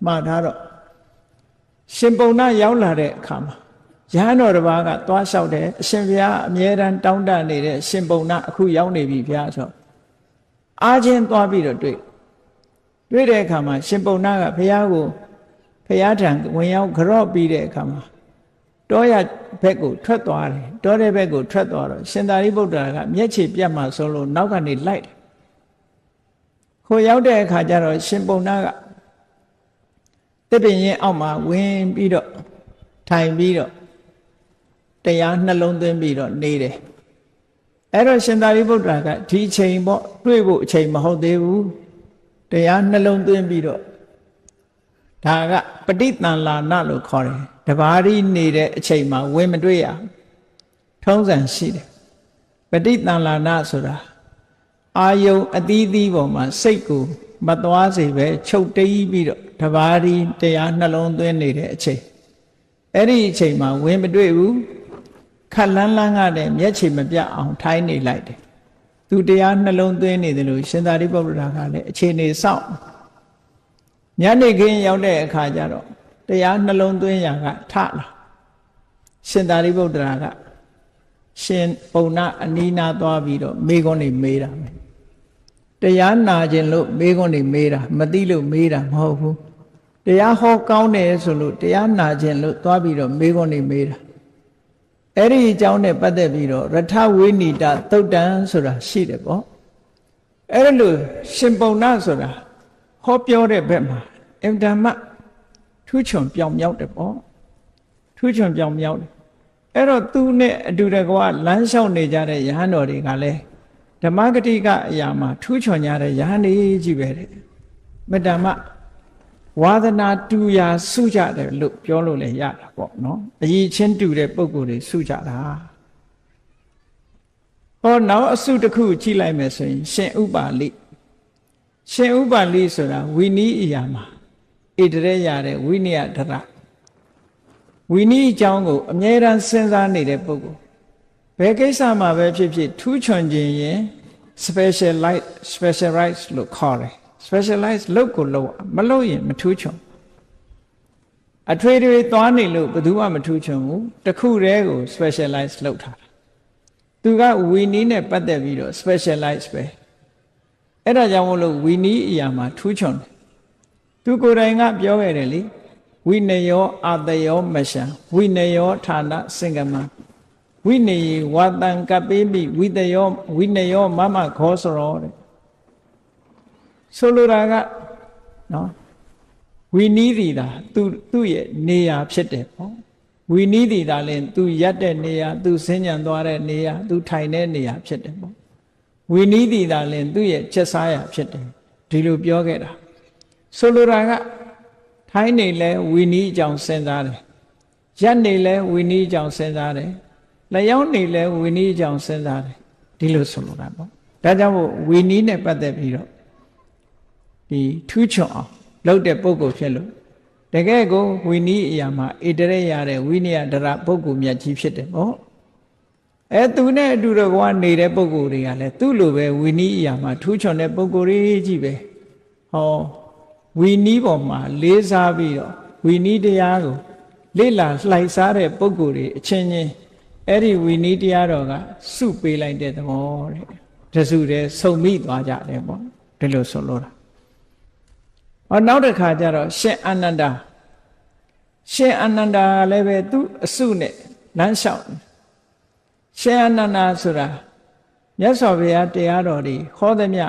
မှားထားတော့ရှင်ပုံနာရောက်လာတဲ့အခါမှာရဟန်းတော်တစ်ပါးကသွားလျှောက်တယ်အရှင်ဘုရားအမြဲတမ်းတောင်းတနေတဲ့ရှင်ပုံနာအခုရောက်နေပြီဘုရားဆိုအားချင်းသွားပြီးတော့တွေ့တဲ့အခါမှာရှင်ပုံနာကဘုရားကိုဘုရားထံဝင်ရောက်ကြော့ပြီးတဲ့အခါမှာတောရဘက်ကိုထွက်သွားတယ်တောတဲ့ဘက်ကိုထွက်သွားတော့ရှင်သာရိပုတ္တရာကမျက်ခြေပြတ်မှဆိုလို့နောက်ကနေလိုက်တယ်ခိုရောက်တဲ့အခါကျတော့ရှင်ပုံနာကတစ်ပင်ရင်အောက်မှာဝင်ပြီးတော့ထိုင်ပြီးတော့တရားနှလုံးသွင်းပြီးတော့နေတယ်အဲ့တော့ရှင်သာရိပုတ္တရာကဒီအချိန်ပေါ့တွေ့ဖို့အချိန်မဟုတ်သေးဘူးတရားနှလုံးသွင်းပြီးတော့ဒါကပဋိသင်္လာနလို့ခေါ်တယ်တဘာရီနေတဲ့အချိန်မှာဝင်မတွေ့ရထုံးစံရှိတယ်ပဋိသင်္လာနဆိုတာအာယုံအသီးသီးပေါ်မှာစိတ်ကိုမသွားစေပဲချုပ်တိပ်ပြီးတော့တဘာရီတရားနှလုံးသွင်းနေတဲ့အချိန်အဲ့ဒီအချိန်မှာဝင်မတွေ့ဘူးခက်လန်းလန်းကလည်းမျက်ခြေမပြတ်အောင်ထိုင်းနေလိုက်တယ်သူတရားနှလုံးသွင်းနေတယ်လို့ရှင်သာရိပုတ္တရာကလည်းအခြေအနေစောင့်ညနေခင်းရောက်တဲ့အခါကျတော့တရားနှလုံးသွင်းရာကထလာရှင်သာရိပုတ္တရာကရှင်ပုံနာအနီးနားသွားပြီးတော့မေးခွန်းတွေမေးတာပဲတရားနာခြင်းလို့မေးခွန်းတွေမေးတာမသိလို့မေးတာမဟုတ်ဘူးတရားဟောကောင်းတယ်ဆိုလို့တရားနာခြင်းလို့သွားပြီးတော့မေးခွန်းတွေမေးတာအဲ့ဒီအကြောင်းနဲ့ပတ်သက်ပြီးတော့ရထဝိနိတသုတ်တံဆိုတာရှိတယ်ပေါ့အဲ့လိုရှင်ပုံနာဆိုတာဟောပြောတဲ့ဘက်မှာအင်ဓမ္မထူးချွန်ပြောင်မြောက်တယ်ပေါ့ထူးချွန်ပြောင်မြောက်တယ်အဲ့တော့သူနဲ့အတူတကွလမ်းလျှောက်နေကြတဲ့ယဟန်တော်တွေကလည်းဓမ္မဂတိကအရာမှာထူးချွန်ကြတဲ့ယဟန်တွေကြီးပဲတဲ့မတ္တမဝါဒနာတူရာစုကြတယ်လို့ပြောလို့လည်းရတာပေါ့နော်အရေးချင်းတူတဲ့ပုံကိုယ်တွေစုကြတာဟောနောက်အစုတစ်ခုကြည့်လိုက်မယ်ဆိုရင်ရှင်ဥပါလိဆိုတာဝိနည်းအရာမှာဣတရေရတဲ့ဝိနည်းဒရဝိနည်းအကြောင်းကိုအမြဲတမ်းစဉ်းစားနေတဲ့ပုဂ္ဂိုလ်ဘယ်ကိစ္စမှာပဲဖြစ်ဖြစ်ထူးချွန်ခြင်းရင် specialize လို့ခေါ်တယ် specialize လုပ်ကိုလုပ်မလုပ်ရင်မထူးချွန်အထွေထွေသွားနေလို့ဘယ်သူမှမထူးချွန်ဘူးတခုတည်းကို specialize လုပ်ထားတာသူကဝီနီးနဲ့ပတ်သက်ပြီးတော့ specialize ပဲအဲ့ဒါကြောင့်မို့လို့ဝီနီးအရာမှာထူးချွန်တယ်သူကိုယ်တိုင်ကပြောခဲ့တယ်လေဝိနယောအာတယောမရှံဝိနယောဌာနစင်္ကမဝိနေယဝါတံကပိပိဝိနယောမမခောစရောတဲ့ဆိုလိုတာကနော်ဝီနီးသည်သာသူ့ရဲ့နေရာဖြစ်တယ်ပေါ့ဝီနီးသည်သာလည်းသူရက်တဲ့နေရာသူဆင်းညံသွားတဲ့နေရာသူထိုင်တဲ့နေရာဖြစ်တယ်ပေါ့ဝီနီးသည်သာလည်းသူ့ရဲ့ချက်စားရာဖြစ်တယ်ဒီလိုပြောခဲ့တာဆိုလိုတာကထိုင်းနေလဲဝီနီးအကြောင်းစဉ်းစားတယ်ရက်နေလဲဝီနီးအကြောင်းစဉ်းစားတယ်လျောင်းနေလဲဝီနီးအကြောင်းစဉ်းစားတယ်ဒီလိုဆိုလိုတာပေါ့ဒါကြောင့်မို့ဝီနီးနဲ့ပတ်သက်ပြီးတော့ဒီထူးချွန်အောင်လုပ်တဲ့ပုဂ္ဂိုလ်ဖြစ်လို့တကယ်ကိုဝီနီးအရာမှာဣတရေရတဲ့ဝိနည်းဒရပုဂ္ဂိုလ်မြတ်ကြီးဖြစ်တယ်ပေါ့သူနဲ့အတူတကွာနေတဲ့ပုဂ္ဂိုလ်တွေကလည်းသူ့လိုပဲဝီနီးအရာမှာထူးချွန်တဲ့ပုဂ္ဂိုလ်ကြီးပဲဟောဝီနီးပေါ်မှာလေးစားပြီးတော့ ဝီနည်းတရားကိုလေ့လာလှိုက်စားတဲ့ပုဂ္ဂိုလ်တွေအချင်းချင်းအဲ့ဒီဝီနည်းတရားတော်ကစုပေးလိုက်တဲ့သဘောတဲ့တစုတည်းစုံမိသွားကြတယ်ပေါ့ဒီလိုဆိုလို့တာနောက်တစ်ခါကျတော့ရှင်အာနန္ဒာလည်းပဲသူအစုနဲ့လမ်းလျှောက်ရှင်အာနန္ဒာဆိုတာမြတ်စွာဘုရားတရားတော်တွေဟောသမျှ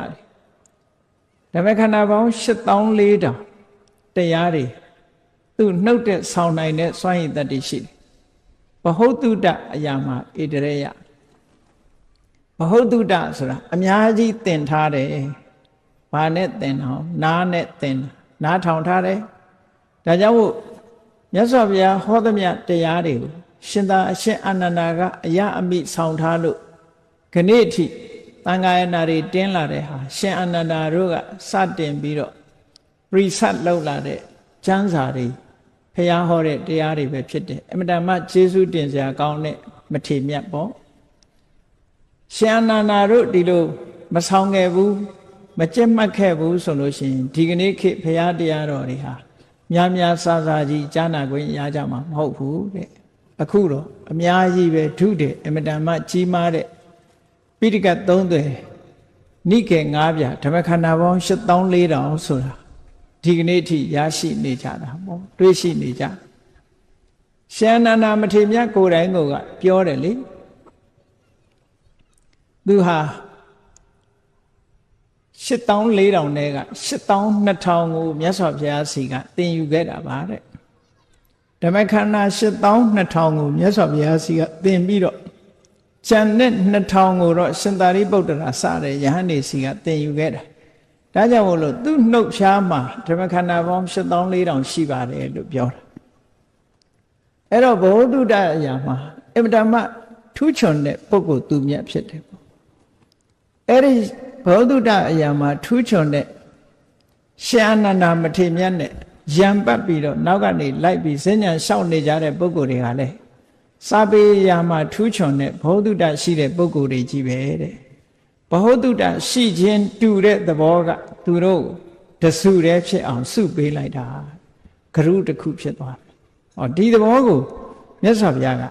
ဓမ္မခန္ဓာပေါင်း8400တရားတွေသူနှုတ်တဲ့ဆောင်းနိုင်တဲ့စွမ်းရည်တတ္တိရှိတယ်ဘဟုတုတအရာမှာဣတရေယဘဟုတုတဆိုတာအများကြီးသင်ထားတယ်ဘာနဲ့သင်အောင်နားနဲ့သင်နားထောင်ထားတယ်ဒါကြောင့်မို့မြတ်စွာဘုရားဟောသမျှတရားတွေကိုရှင်သာအရှင်အာနန္ဒာကအယအမိဆောင်ထားလို့ခဏိအထိသံဃာယနာတွေတင်းလာတဲ့ဟာရှင်အာနန္ဒာတို့ကစတင်ပြီးတော့ပရိသတ်လောက်လာတဲ့ကျမ်းစာတွေဘုရားဟောတဲ့တရားတွေပဲဖြစ်တယ်အမတန်မှကျေးဇူးတင်စရာကောင်းတဲ့မထေမြတ်ပေါ့ရှင်အာနန္ဒာတို့ဒီလိုမဆောင်ခဲ့ဘူးမကြက်မှတ်ခဲ့ဘူးဆိုလို့ရှိရင်ဒီကနေ့ခေတ်ဘုရားတရားတော်တွေဟာများများဆဆကြီးကြားနာခွင့်ရကြမှာမဟုတ်ဘူးတဲ့အခုတော့အများကြီးပဲထုတဲ့အမတန်မှကြီးမားတဲ့ပိဋကတ်3သွယ်နိကေ9ပြဓမ္မခန္ဓာပေါင်း8400ဆိုတာဒီကနေ့အထိရရှိနေကြတာပေါ့တွေးရှိနေကြရှင်အာနန္ဒာမထေရမြတ်ကိုယ်တိုင်ကပြောတယ်လေသူဟာ8400နဲ့က82,000ကိုမြတ်စွာဘုရားစီကသင်ယူခဲ့တာပါတဲ့ဓမ္မခန္ဓာ82,000ကိုမြတ်စွာဘုရားစီကသင်ပြီးတော့ကျန်တဲ့2000ကိုတော့ရှင်သာရိပုတ္တရာစတဲ့ယဟန်နေစီကသင်ယူခဲ့တာဒါကြောင့်မို့လို့သူ့နှုတ်ဖြားမှာဓမ္မခန္ဓာပေါင်း8400ရှိပါတယ်လို့ပြောတာအဲ့တော့ဘောဓုတအရာမှာအမတမထူးချွန်တဲ့ပုဂ္ဂိုလ်သူမြတ်ဖြစ်တယ်ပေါ့အဲ့ဒီဘောဓုတအရာမှာထူးချွန်တဲ့ရှင်အာနန္ဒာမထေရမြတ်နဲ့ရံပတ်ပြီးတော့နောက်ကနေလိုက်ပြီးဈဉ္ဉံလျှောက်နေကြတဲ့ပုဂ္ဂိုလ်တွေကလည်းစာပေရာမှာထူးချွန်တဲ့ဘောဓုတရှိတဲ့ပုဂ္ဂိုလ်တွေကြီးပဲတဲ့ဘောဓုတရှိခြင်းတူတဲ့သဘောကသူတို့တစုတည်းဖြစ်အောင်စုပေးလိုက်တာဂရုတစ်ခုဖြစ်သွားတယ်။ဟောဒီသဘောကိုမြတ်စွာဘုရားက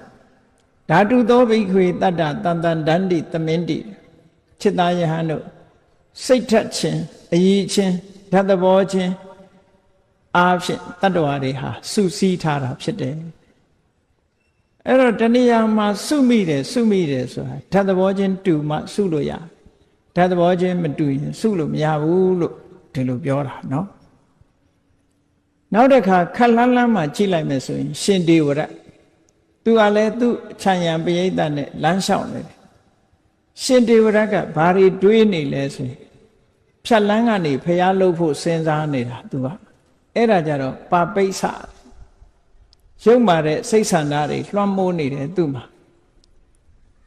ဓာတုသောဘိက္ခွေတတ္တတန်တန်ဒန္တိသမင်တိจิตသားယဟန်တို့စိတ်ထက်ခြင်းအယီချင်းဓာတ်သဘောချင်းအားဖြင့်တတ္တဝါတွေဟာစုစည်းထားတာဖြစ်တယ်အဲ့တော့တဏှာမှာစုမိတယ်ဆိုတာဓာတ်သဘောချင်းတူမှစုလို့ရဓာတ်သဘောချင်းမတူရင်စုလို့မရဘူးလို့ဒီလိုပြောတာเนาะနောက်တစ်ခါခက်လန်းလန်းမှာကြည့်လိုက်မယ်ဆိုရင်ရှင်ဒေဝရသူကလည်းသူ့ခြံရံပရိသတ်နဲ့လမ်းလျှောက်နေတယ်ရှင်ဒေဝရကဘာတွေတွေးနေလဲဆိုရင်ဖြတ်လန်းကနေဖျားလုပ်ဖို့စဉ်းစားနေတာသူကအဲ့ဒါကြတော့ပါပိဿရုပ်မာတဲ့စိတ်ဆန္ဒတွေလွှမ်းမိုးနေတယ်သူ့မှာ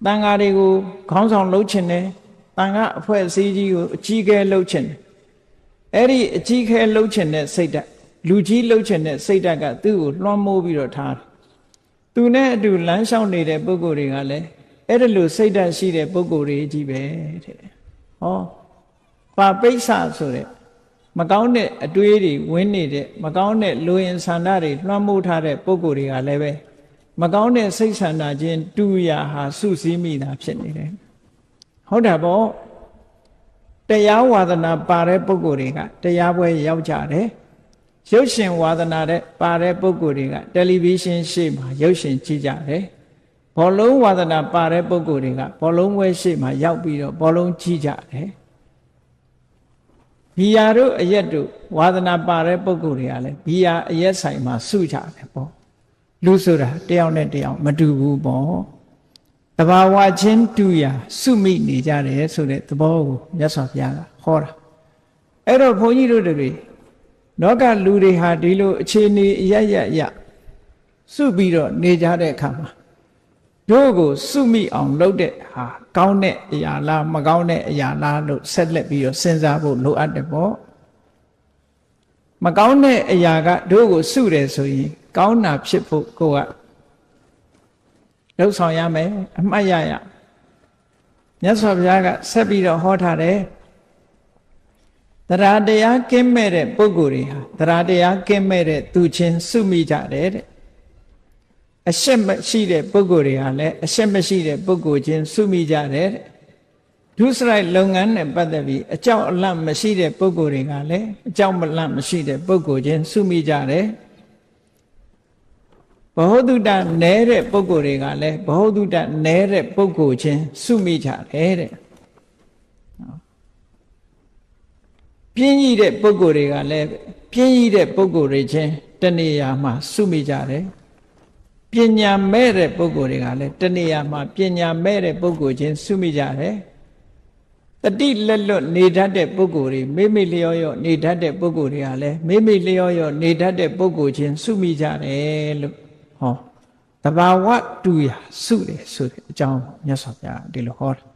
တန်ဃာတွေကိုခေါင်းဆောင်လုပ်ချင်တယ်တန်ဃာအဖွဲ့အစည်းကြီးကိုအကြီးအကဲလုပ်ချင်တယ်အဲ့ဒီအကြီးအကဲလုပ်ချင်တဲ့စိတ်ဓာတ်လူကြီးလုပ်ချင်တဲ့စိတ်ဓာတ်ကသူ့ကိုလွှမ်းမိုးပြီးတော့ထားတယ်သူနဲ့အတူလမ်းလျှောက်နေတဲ့ပုဂ္ဂိုလ်တွေကလည်းအဲ့ဒါလိုစိတ်ဓာတ်ရှိတဲ့ပုဂ္ဂိုလ်တွေကြီးပဲတဲ့ဟောပါပိဿဆိုတဲ့မကောင်းတဲ့အတွေးတွေဝင်နေတဲ့မကောင်းတဲ့လူရင်ဆန္ဒတွေလွှမ်းမိုးထားတဲ့ပုဂ္ဂိုလ်တွေကလည်းပဲမကောင်းတဲ့စိတ်ဆန္ဒချင်းတူရာဟာစုစည်းမိတာဖြစ်နေတယ်ဟုတ်တာပေါ့တရားဝါဒနာပါတဲ့ပုဂ္ဂိုလ်တွေကတရားပွဲရောက်ကြတယ်ရုပ်ရှင်ဝါဒနာတဲ့ပါတဲ့ပုဂ္ဂိုလ်တွေကတယ်လီဗီရှင်းရှေ့မှာရုပ်ရှင်ကြည့်ကြတယ်ဘောလုံးဝါဒနာပါတဲ့ပုဂ္ဂိုလ်တွေကဘောလုံးပွဲရှေ့မှာရောက်ပြီးတော့ဘောလုံးကြည့်ကြတယ်ဘီယာတို့အရက်တို့ဝါဒနာပါတဲ့ပုဂ္ဂိုလ်တွေကလည်းဘီယာအရက်ဆိုင်မှာစုကြတယ်ပေါ့လူဆိုတာတယောက်နဲ့တယောက်မတူဘူးပေါ့တဘာဝချင်းတူရာစုမိနေကြတယ်ဆိုတဲ့သဘောကိုမြတ်စွာဘုရားကဟောတာအဲ့တော့ဘုန်းကြီးတို့တွေလောကလူတွေဟာဒီလိုအခြေအနေအရစုပြီးတော့နေကြတဲ့အခါမှာတို့ကိုစုမိအောင်လုပ်တဲ့ဟာကောင်းတဲ့အရာလားမကောင်းတဲ့အရာလားလို့ဆက်လက်ပြီးတော့စဉ်းစားဖို့လိုအပ်တယ်ပေါ့မကောင်းတဲ့အရာကတို့ကိုစုတယ်ဆိုရင်ကောင်းတာဖြစ်ဖို့ကိုကလှုပ်ဆောင်ရမယ်အမှတ်ရမြတ်စွာဘုရားကဆက်ပြီးတော့ဟောထားတယ်တ တရားတရားကင်းမဲ့တဲ့ပုဂ္ဂိုလ်တွေဟာတရားတရားကင်းမဲ့တဲ့သူချင်းစုမိကြတယ်တဲ့အရှက်မရှိတဲ့ပုဂ္ဂိုလ်တွေဟာလည်းအရှက်မရှိတဲ့ပုဂ္ဂိုလ်ချင်းစုမိကြတယ်တဲ့ဒုစရိုက်လုပ်ငန်းနဲ့ပတ်သက်ပြီးအကြောက်အလန့်မရှိတဲ့ပုဂ္ဂိုလ်တွေကလည်းအကြောက်မလန့်မရှိတဲ့ပုဂ္ဂိုလ်ချင်းစုမိကြတယ်ဘဟုတုတနဲတဲ့ပုဂ္ဂိုလ်တွေကလည်းဘဟုတုတနဲတဲ့ပုဂ္ဂိုလ်ချင်းစုမိကြတယ်တဲ့ပြင်းကြီးတဲ့ပုဂ္ဂိုလ်တွေကလည်းပြင်းကြီးတဲ့ပုဂ္ဂိုလ်တွေချင်းတဏှာမှာစုမိကြတယ်ပညာမဲ့တဲ့ပုဂ္ဂိုလ်တွေကလည်းတဏှာမှာပညာမဲ့တဲ့ပုဂ္ဂိုလ်ချင်းစုမိကြတယ်တတိလက်လွတ်နေတတ်တဲ့ပုဂ္ဂိုလ်တွေမိမိလျောရောနေတတ်တဲ့ပုဂ္ဂိုလ်တွေကလည်းမိမိလျောရောနေတတ်တဲ့ပုဂ္ဂိုလ်ချင်းစုမိကြတယ်လို့ဟောတဘာဝတူရစုတယ်ဆိုတဲ့အကြောင်းမြတ်စွာဘုရားဒီလိုဟောတာ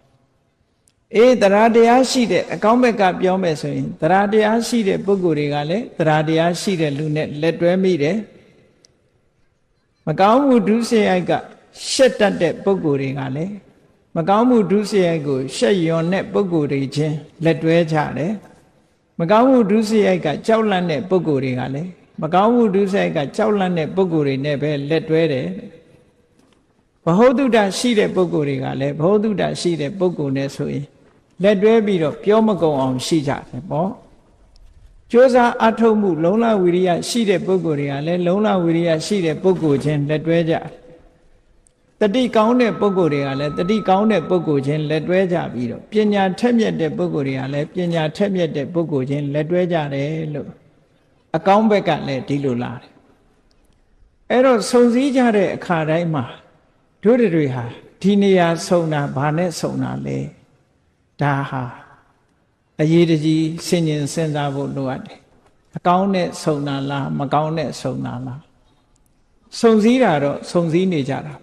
တရားတရားရှိတဲ့အကောင်းဘက်ကပြောမယ်ဆိုရင်တရားတရားရှိတဲ့ပုဂ္ဂိုလ်တွေကလည်းတရားတရားရှိတဲ့လူနဲ့လက်တွဲမိတယ်မကောင်းမှုဒုစရိုက်ကရှက်တတ်တဲ့ပုဂ္ဂိုလ်တွေကလည်းမကောင်းမှုဒုစရိုက်ကိုရှက်ယွန်တဲ့ပုဂ္ဂိုလ်တွေချင်းလက်တွဲကြတယ်မကောင်းမှုဒုစရိုက်ကကြောက်လန့်တဲ့ပုဂ္ဂိုလ်တွေကလည်းမကောင်းမှုဒုစရိုက်ကကြောက်လန့်တဲ့ပုဂ္ဂိုလ်တွေနဲ့ပဲလက်တွဲတယ်ဘဟုတုတရှိတဲ့ပုဂ္ဂိုလ်တွေကလည်းဘဟုတုတရှိတဲ့ပုဂ္ဂိုလ်နဲ့ဆိုရင်လက်တွဲပြီးတော့ပြောမကုန်အောင်ရှိကြတယ်ပေါ့ကြိုးစားအထုတ်မှုလုံလဝိရိယရှိတဲ့ပုဂ္ဂိုလ်တွေကလည်းလုံလဝိရိယရှိတဲ့ပုဂ္ဂိုလ်ချင်းလက်တွဲကြတတိကောင်းတဲ့ပုဂ္ဂိုလ်တွေကလည်းတတိကောင်းတဲ့ပုဂ္ဂိုလ်ချင်းလက်တွဲကြပြီးတော့ပညာထက်မြက်တဲ့ပုဂ္ဂိုလ်တွေကလည်းပညာထက်မြက်တဲ့ပုဂ္ဂိုလ်ချင်းလက်တွဲကြတယ်လို့အကောင်းဘက်ကလည်းဒီလိုလာတယ်အဲ့တော့စုံစည်းကြတဲ့အခါတိုင်းမှာတို့တွေဟာဒီနေရာဆုံတာဘာနဲ့ဆုံတာလဲဒါဟာအရေးတကြီးဆင်ញင်စဉ်းစားဖို့လိုအပ်တယ်အကောင်းနဲ့ဆုံတာလားမကောင်းနဲ့ဆုံတာလားစုံစည်းတာတော့စုံစည်းနေကြတာ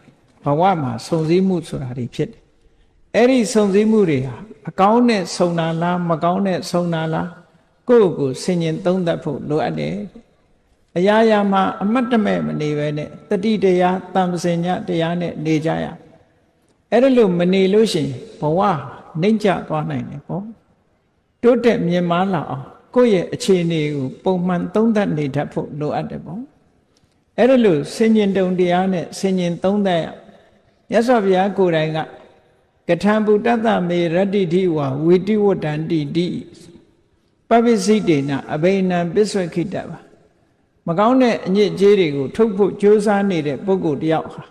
ဘဝမှာစုံစည်းမှုဆိုတာတွေဖြစ်တယ်အဲ့ဒီစုံစည်းမှုတွေဟာအကောင်းနဲ့ဆုံတာလားမကောင်းနဲ့ဆုံတာလားကိုယ့်ကိုဆင်ញင်သုံးသပ်ဖို့လိုအပ်တယ်အရာရာမှာအမတ်တမဲ့မနေပဲနဲ့တတိတရားတမ္ပစဉ္ညတရားနဲ့နေကြရအဲ့ဒါလို့မနေလို့ရှိရင်ဘဝနှိမ့်ကျသွားနိုင်တယ်ပေါ့တိုးတက်မြင့်မားလာအောင်ကိုယ့်ရဲ့အခြေအနေကိုပုံမှန်သုံးသပ်နေတတ်ဖို့လိုအပ်တယ်ပေါ့အဲ့ဒါလို့ဆင်ញင်တုံတရားနဲ့ဆင်ញင်သုံးသပ်ရမြတ်စွာဘုရားကိုယ်တိုင်ကကထံပုတ္တမေရတ္တိတိဝဝိတိဝတ္တန္တိတိပပိစိတေနအဘိနံပစ္ဆွခိတပါမကောင်းတဲ့အညစ်အကြေးတွေကိုထုတ်ဖို့ကြိုးစားနေတဲ့ပုဂ္ဂိုလ်တယောက်ဟာ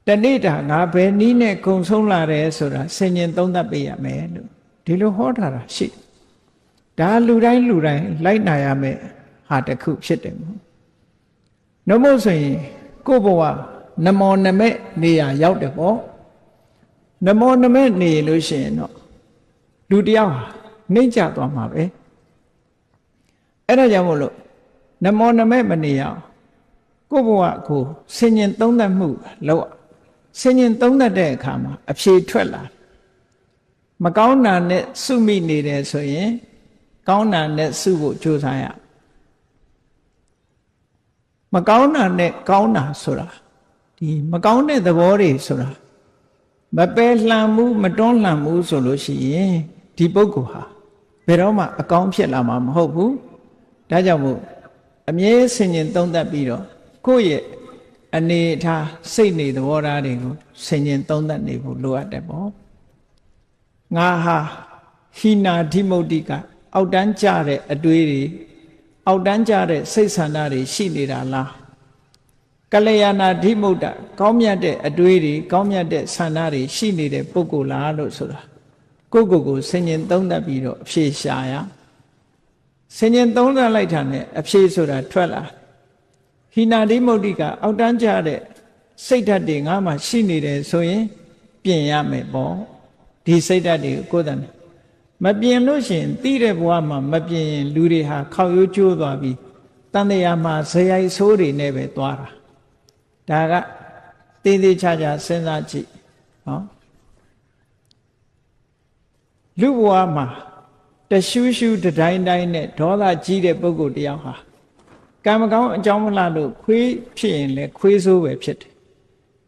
တနေ့တာငါဘယ်နည်းနဲ့ကုံဆုံးလာတယ်ဆိုတာဆင်ញင်သုံးသပ်ပေးရမယ်လို့ဒီလိုဟောထားတာရှိဒါလူတိုင်းလိုက်နာရမယ်ဟာတစ်ခုဖြစ်တယ်မို့နှမို့ဆိုရင်ကိုယ့်ဘဝနမောနမဲ့နေရာရောက်တယ်ပေါ့နမောနမဲ့နေလို့ရှိရင်တော့လူတယောက်ဟာနှိမ့်ကျသွားမှာပဲအဲ့ဒါကြောင့်မို့လို့နမောနမဲ့မနေရအောင်ကိုယ့်ဘဝကိုဆင်ញင်သုံးသပ်မှုလောက်ဆင်ញင်သုံးသပ်တဲ့အခါမှာအဖြေထွက်လာမကောင်းတာနဲ့စုမိနေတယ်ဆိုရင်ကောင်းတာနဲ့စုဖို့ကြိုးစားရမကောင်းတာနဲ့ကောင်းတာဆိုတာဒီမကောင်းတဲ့သဘောတွေဆိုတာမပယ်လှန်မှုမတွန်းလှန်မှုဆိုလို့ရှိရင်ဒီပုဂ္ဂိုလ်ဟာဘယ်တော့မှအကောင်းဖြစ်လာမှာမဟုတ်ဘူးဒါကြောင့်မို့အမြဲဆင်ញင်သုံးသပ်ပြီးတော့ကိုယ့်ရဲ့အနေထားစိတ်နေသဘောထားတွေကိုဆင်ញင်သုံးသပ်နေဖို့လိုအပ်တယ်ပေါ့ငါဟာဟိနာဓိမုတ်တိကအောက်တန်းကြတဲ့အတွေးတွေအောက်တန်းကြတဲ့စိတ်ဆန္ဒတွေရှိနေတာလားကလျာဏဓိမုတ်တကောင်းမြတ်တဲ့အတွေးတွေကောင်းမြတ်တဲ့ဆန္ဒတွေရှိနေတဲ့ပုဂ္ဂိုလ်လားလို့ဆိုတာကိုယ့်ကိုယ်ဆင်ញင်သုံးသပ်ပြီးတော့အဖြေရှာရဆင်ញင်သုံးသပ်လိုက်တာနဲ့အဖြေဆိုတာထွက်လာဟိနာဓိမုတ်တိကအောက်တန်းကြတဲ့စိတ်ဓာတ်တွေငါမှရှိနေတယ်ဆိုရင်ပြင်ရမယ်ပေါ့ဒီစိတ်ဓာတ်တွေကိုယ်တိုင်မပြင်လို့ရှိရင်သိတဲ့ဘဝမှာမပြင်ရင်လူတွေဟာခောက်ရိုးကျိုးသွားပြီးတန်တရားမှာဇယိုက်ဆိုးတွေနဲ့ပဲသွားတာဒါကသေးသေးချာချာစဉ်းစားကြည့်နော်လူဘဝမှာတရှူးရှူးတတိုင်းတိုင်းနဲ့ဒေါသကြီးတဲ့ပုဂ္ဂိုလ်တယောက်ဟာကံမကောင်းအကြောင်းမလားလို့ခွေးဖြစ်ရင်လည်းခွေးဆိုးပဲဖြစ်တယ်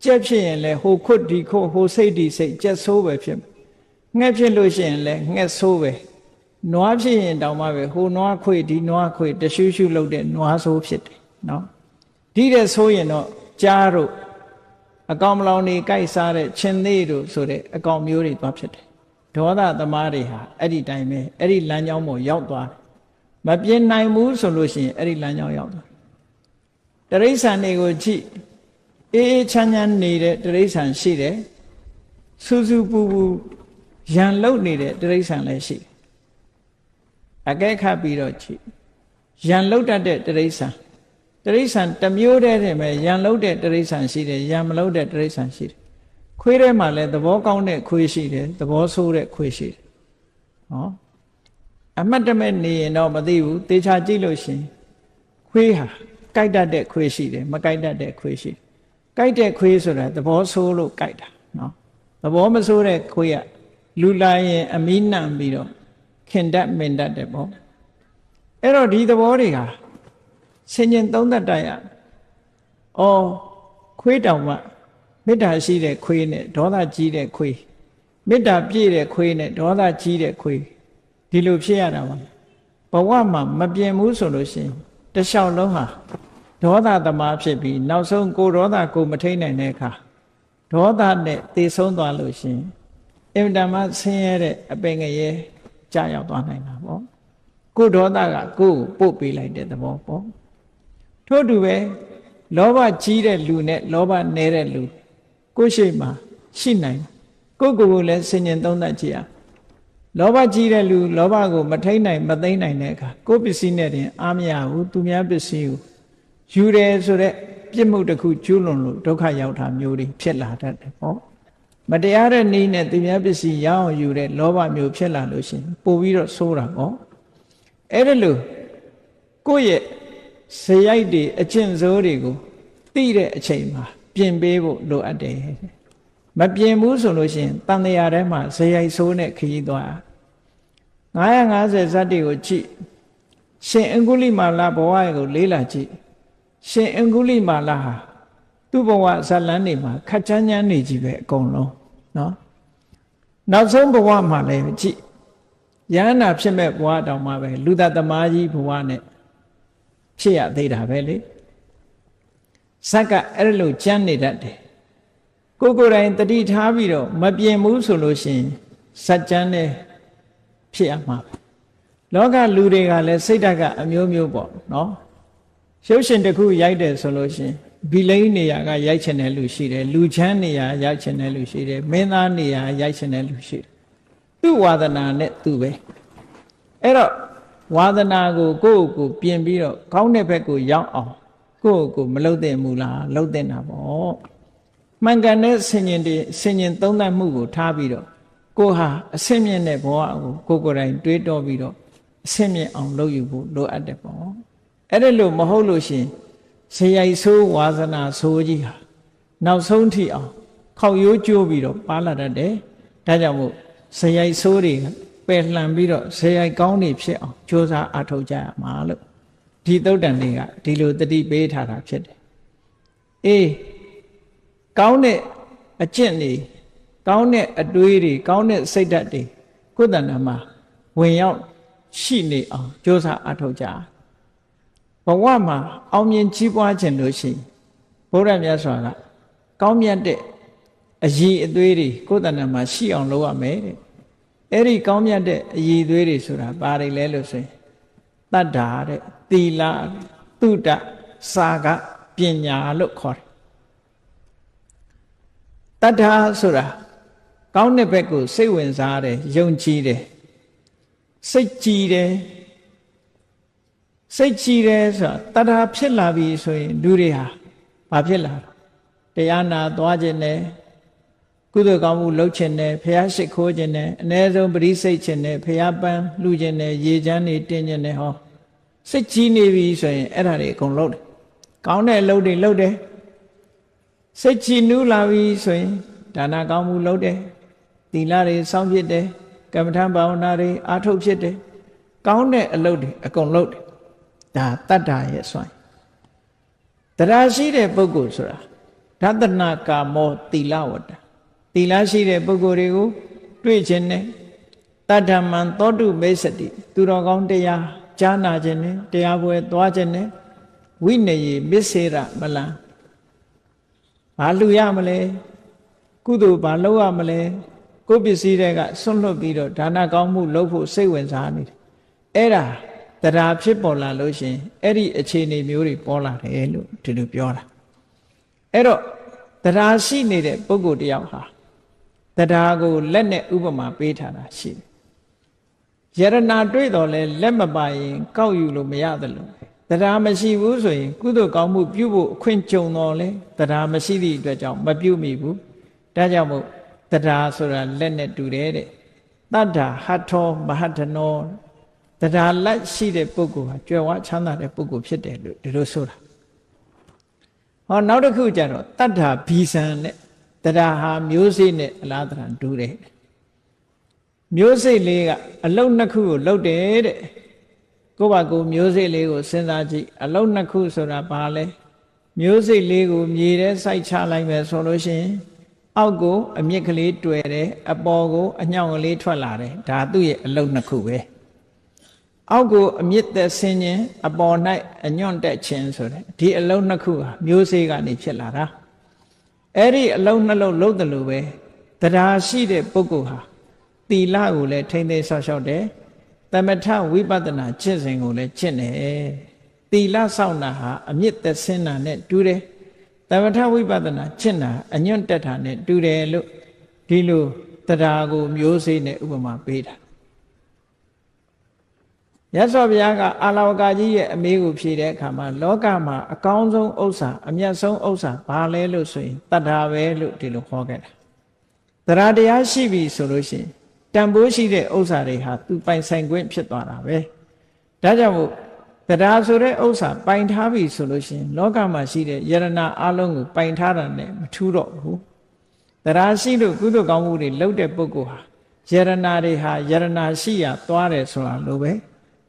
ကြက်ဖြစ်ရင်လည်းဟိုခွတ်ဒီခွတ်ဟိုစိတ်ဒီစိတ်ကြက်ဆိုးပဲဖြစ်ငှက်ဖြစ်လို့ရှိရင်လည်းငှက်ဆိုးပဲ နွားဖြစ်ရင်တောင်မှပဲဟိုနွားခွေဒီနွားခွေတရှုရှုလုပ်တဲ့နွားဆိုးဖြစ်တယ်နော်ဒီတဲ့ဆိုရင်တော့ကြားတို့အကောင်မလောင်နေကြိုက်စားတဲ့ချင်းသေးတို့ဆိုတဲ့အကောင်မျိုးတွေသွားဖြစ်တယ်ဒေါသသမားတွေဟာအဲ့ဒီတိုင်းပဲအဲ့ဒီလမ်းကြောင်းပေါ်ရောက်သွားတယ်မပြင်းနိုင်ဘူးဆိုလို့ရှိရင်အဲ့ဒီလမ်းကြောင်းရောက်သွားတရိษံတွေကိုကြည့်အေးအေးချမ်းချမ်းနေတဲ့တရိษံရှိတယ်စူးစူးပူပူရန်လုတ်နေတဲ့တရိษံလည်းရှိတယ်အကဲခတ်ပြီးတော့ကြည့်ရန်လုတ်တတ်တဲ့တရိษံတစ်မျိုးတည်းတည်းပဲရန်လုတ်တဲ့တရိษံရှိတယ်ရန်မလုတ်တဲ့တရိษံရှိတယ်ခွေးထဲမှာလည်းသဘောကောင်းတဲ့ခွေးရှိတယ်သဘောဆိုးတဲ့ခွေးရှိတယ်ဟောအမှတ်တမဲ့နေရင်တော့မသိဘူးတေချာကြည့်လို့ရှင်ခွေးဟာကြိုက်တတ်တဲ့ခွေးရှိတယ်မကြိုက်တတ်တဲ့ခွေးရှိတယ်ကြိုက်တဲ့ခွေးဆိုတာသဘောဆိုးလို့ကြိုက်တာနော်သဘောမဆိုးတဲ့ခွေးကလူလာရင်အမီးနှံပြီးတော့ခင်တတ်မင်တတ်တယ်ပေါ့အဲ့တော့ဒီသဘောတွေဟာဆင်ញင်သုံးသပ်တိုက်ရအော်ခွေးတောင်မှမေတ္တာရှိတဲ့ခွေးနဲ့ဒေါသကြီးတဲ့ခွေးမေတ္တာပြည့်တဲ့ခွေးနဲ့ဒေါသကြီးတဲ့ခွေးဒီလိုဖြစ်ရတာပါဘဝမှာမပြင်းဘူးဆိုလို့ရှိရင်တလျှောက်လုံးဟာဒေါသသမားဖြစ်ပြီးနောက်ဆုံးကိုဒေါသကိုမထိန်နိုင်တဲ့အခါဒေါသနဲ့သေဆုံးသွားလို့ရှိရင်အင်တမဆင်းရဲတဲ့အပင်ငရဲကြာရောက်သွားနိုင်တာပေါ့ကိုဒေါသကကိုယ်ကိုပို့ပေးလိုက်တဲ့သဘောပေါ့ထို့တူပဲလောဘကြီးတဲ့လူနဲ့လောဘနည်းတဲ့လူကိုယ်ရှိမှရှိနိုင်ကိုယ့်ကိုယ်ကိုလည်းဆင်ញင်သုံးသပ်ကြည့်ရလောဘကြီးတဲ့လူလောဘကိုမထိန်နိုင်မသိမ့်နိုင်တဲ့အခါကိုယ်ပစ္စည်းနဲ့တင်အားမရဘူးသူများပစ္စည်းကိုယူတယ်ဆိုတဲ့ပြစ်မှုတစ်ခုကျူးလွန်လို့ဒုက္ခရောက်တာမျိုးတွေဖြစ်လာတတ်တယ်ပေါ့မတရားတဲ့နည်းနဲ့သူများပစ္စည်းရအောင်ယူတဲ့လောဘမျိုးဖြစ်လာလို့ရှိရင်ပို့ပြီးတော့ဆိုးတာပေါ့အဲ့ဒါလို့ကိုယ့်ရဲ့ဇယိုက်တွေအကျင့်စိုးတွေကိုသိတဲ့အချိန်မှာပြင်ပေးဖို့လိုအပ်တယ်မပြင်ဘူးဆိုလို့ရှိရင်တန်တရားထဲမှာဇယိုက်ဆိုးနဲ့ခရီးသွား950ဇတ်တွေကိုကြည့်ရှင်အင်္ဂုလိမာလဘဝကိုလေးလာကြည့်ရှင်အင်္ဂုလိမာလဟာသူ့ဘဝဇတ်လန်းတွေမှာခက်ချမ်းချမ်းနေကြည့်ပဲအကုန်လုံးနော်နောက်ဆုံးဘဝမှာလည်းကြည့်ယန္နာဖြစ်မဲ့ဘဝတောင်မှပဲလူသားသမားကြီးဘဝနဲ့ဖြစ်ရသေးတာပဲလေဇက်ကအဲ့လိုကြမ်းနေတတ်တယ်ကိုယ်တိုင်တတိထားပြီးတော့မပြင်းဘူးဆိုလို့ရှိရင်ဇက်ကြမ်းနဲ့ဖြစ်ရမှာပဲလောကလူတွေကလည်းစိတ်ဓာတ်ကအမျိုးမျိုးပေါ့နော်ရုပ်ရှင်တစ်ခုရိုက်တယ်ဆိုလို့ရှိရင်ဘီလိန်နေရာကရိုက်ချင်တဲ့လူရှိတယ်လူချမ်းနေရာရိုက်ချင်တဲ့လူရှိတယ်မင်းသားနေရာရိုက်ချင်တဲ့လူရှိတယ်သူ့ဝါဒနာနဲ့သူပဲအဲ့တော့ဝါဒနာကိုကိုယ့်ကိုပြင်ပြီးတော့ကောင်းတဲ့ဘက်ကိုရောက်အောင်ကိုယ့်ကိုမလှုပ်သင့်ဘူးလားလှုပ်သင့်တာပေါ့မှန်ကန်တဲ့ဆင်ញင်သုံးသပ်မှုကိုထားပြီးတော့ကိုဟာအဆင့်မြင့်တဲ့ဘဝကိုကိုယ်တိုင်တွေးတောပြီးတော့အဆင့်မြင့်အောင်လုပ်ယူဖို့လိုအပ်တယ်ပေါ့အဲ့ဒါလို့မဟုတ်လို့ရှင်ဇယိုက်ဆိုးဝါစနာဆိုးကြီးဟာနောက်ဆုံးထိအောင်ခေါက်ရိုးကျိုးပြီးတော့ပါလာတတ်တယ်ဒါကြောင့်မို့ဇယိုက်ဆိုးတွေပယ်လှန်ပြီးတော့ဇယိုက်ကောင်းတွေဖြစ်အောင်ကြိုးစားအားထုတ်ကြရမှာလို့ဒီသုတ်တန်တွေကဒီလိုတတိပေးထားတာဖြစ်တယ်အေးကောင်းတဲ့အကျင့်တွေကောင်းတဲ့အတွေးတွေကောင်းတဲ့စိတ်ဓာတ်တွေကိုယ်တဏ္ဍာမှာဝင်ရောက်ရှိနေအောင်ကြိုးစားအားထုတ်ကြဘဝမှာအောင်မြင်ကြီးပွားခြင်းလို့ရှိရင်ဘုရားမြတ်စွာကကောင်းမြတ်တဲ့အရည်အသွေးတွေကိုယ်တဏ္ဍာမှာရှိအောင်လုပ်ရမယ်တဲ့အဲ့ဒီကောင်းမြတ်တဲ့အရည်အသွေးတွေဆိုတာဘာတွေလဲလို့ဆိုရင်တတ္တာတဲ့သီလသုတစာကပညာလို့ခေါ်တယ်တတ္ထာဆိုတာကောင်းတဲ့ဘက်ကိုစိတ်ဝင်စားတယ်ယုံကြည်တယ်စိတ်ကြည်တယ်ဆိုတာတတ္ထာဖြစ်လာပြီဆိုရင်လူတွေဟာဘာဖြစ်လာတရားနာသွားခြင်းနဲ့ကုသိုလ်ကောင်းမှုလုပ်ခြင်းနဲ့ဖះရှိခိုးခြင်းနဲ့အ ਨੇ ဆုံးပရိစိတ်ခြင်းနဲ့ဖះပန်းလှူခြင်းနဲ့ရေချမ်းနေတင်းခြင်းနဲ့ဟောစိတ်ကြီးနေပြီဆိုရင်အဲ့ဒါတွေအကုန်လုပ်တယ်ကောင်းတဲ့အလုပ်တွေလုပ်တယ်စိတ်ကြည်နူးလာပြီဆိုရင်ဒါနကောင်းမှုလုပ်တယ်သီလတွေစောင့်ဖြစ်တယ်ကမ္မထဘာဝနာတွေအားထုတ်ဖြစ်တယ်ကောင်းတဲ့အလုပ်တွေအကုန်လုပ်တယ်ဒါတတ္တာရဲ့စွမ်းတရားရှိတဲ့ပုဂ္ဂိုလ်ဆိုတာဓတနာကာမောသီလဝတ္တသီလရှိတဲ့ပုဂ္ဂိုလ်တွေကိုတွေ့ခြင်းနဲ့ တတ္ထမံသောတုမိစ္ဆတိသူတော်ကောင်းတရားကြားနာခြင်းနဲ့တရားပွဲသွားခြင်းနဲ့ဝိနယေမစ္စေရမလံဘာလူရမလဲကုသိုလ်ဘာလုပ်ရမလဲကိုယ်ပစ္စည်းတွေကဆွန့်လွတ်ပြီးတော့ဒါနကောင်းမှုလုပ်ဖို့စိတ်ဝင်စားနေတယ်အဲ့ဒါတရားဖြစ်ပေါ်လာလို့ရှင်အဲ့ဒီအခြေအနေမျိုးတွေပေါ်လာတယ်လို့ဒီလိုပြောတာအဲ့တော့တရားရှိနေတဲ့ပုဂ္ဂိုလ်တယောက်ဟာတရားကိုလက်နဲ့ဥပမာပေးထားတာရှိတယ်ယရနာတွေ့တော်လဲလက်မပါရင်ကောက်ယူလို့မရတယ်လို့တရားမရှိဘူးဆိုရင်ကုသိုလ်ကောင်းမှုပြုဖို့အခွင့်ကြုံတော်လဲတရားမရှိသည့်အတွက်ကြောင့်မပြုမိဘူးဒါကြောင့်မို့တရားဆိုတာလက်နဲ့တူတယ်တဲ့တတ္ထာဟတ်ထောမဟတ္ထနောတရားလက်ရှိတဲ့ပုဂ္ဂိုလ်ဟာကြွယ်ဝချမ်းသာတဲ့ပုဂ္ဂိုလ်ဖြစ်တယ်လို့ဒီလိုဆိုတာဟောနောက်တစ်ခုကျတော့တတ္ထာဘီဇံနဲ့တရားဟာမျိုးစေ့နဲ့အလားတန်တူတယ်မျိုးစေ့လေးကအလုံးနှစ်ခုကိုလှုပ်တယ်တဲ့ကိုယ့်ဘာကိုမျိုးစေ့လေးကိုစဉ်းစားကြည့်အလုံးနှစ်ခုဆိုတာဘာလဲမျိုးစေ့လေးကိုမြေထဲစိုက်ချလိုက်မယ်ဆိုလို့ရှိရင်အောက်ကိုအမြင့်ကလေးတွေ့တယ်အပေါ်ကိုအညောင်ကလေးထွက်လာတယ်ဒါသူ့ရဲ့အလုံးနှစ်ခုပဲအောက်ကိုအမြင့်သက်ဆင်းခြင်းအပေါ်၌အညွန့်တက်ခြင်းဆိုတဲ့ဒီအလုံးနှစ်ခုဟာမျိုးစေ့ကနေဖြစ်လာတာအဲ့ဒီအလုံးနှလုံးလုံးတယ်လို့ပဲတရားရှိတဲ့ပုဂ္ဂိုလ်ဟာသီလကိုလည်းထိမ့်သိမ်းဆောက်ရှောက်တယ်သမထဝိပဿနာကျင့်စဉ်ကိုလည်းကျင့်တယ်သီလစောင့်တာဟာအမြင့်သက်ဆင်းတာနဲ့တူတယ်သမထဝိပဿနာကျင့်တာအညွန့်တက်တာနဲ့တူတယ်လို့ဒီလိုတရားကိုမျိုးစေ့နဲ့ဥပမာပေးတာမြတ်စွာဘုရားကအာလဝကကြီးရဲ့အမေးကိုဖြေတဲ့အခါမှာလောကမှာအကောင်းဆုံးဥစ္စာအမြတ်ဆုံးဥစ္စာဘာလဲလို့ဆိုရင်တတ္ထာပဲလို့ဒီလိုဟောခဲ့တာတရားတရားရှိပြီဆိုလို့ရှိရင်တန်ဖိုးရှိတဲ့ဥစ္စာတွေဟာသူပိုင်ဆိုင်ခွင့်ဖြစ်သွားတာပဲဒါကြောင့်မို့တရားဆိုတဲ့ဥစ္စာပိုင်ထားပြီဆိုလို့ရှိရင်လောကမှာရှိတဲ့ယရဏအလုံးကိုပိုင်ထားတာနဲ့မထူးတော့ဘူးတရားရှိလို့ကုသိုလ်ကောင်းမှုတွေလုပ်တဲ့ပုဂ္ဂိုလ်ဟာယရဏတွေဟာယရဏရှိရသွားတယ်ဆိုတာလို့ပဲ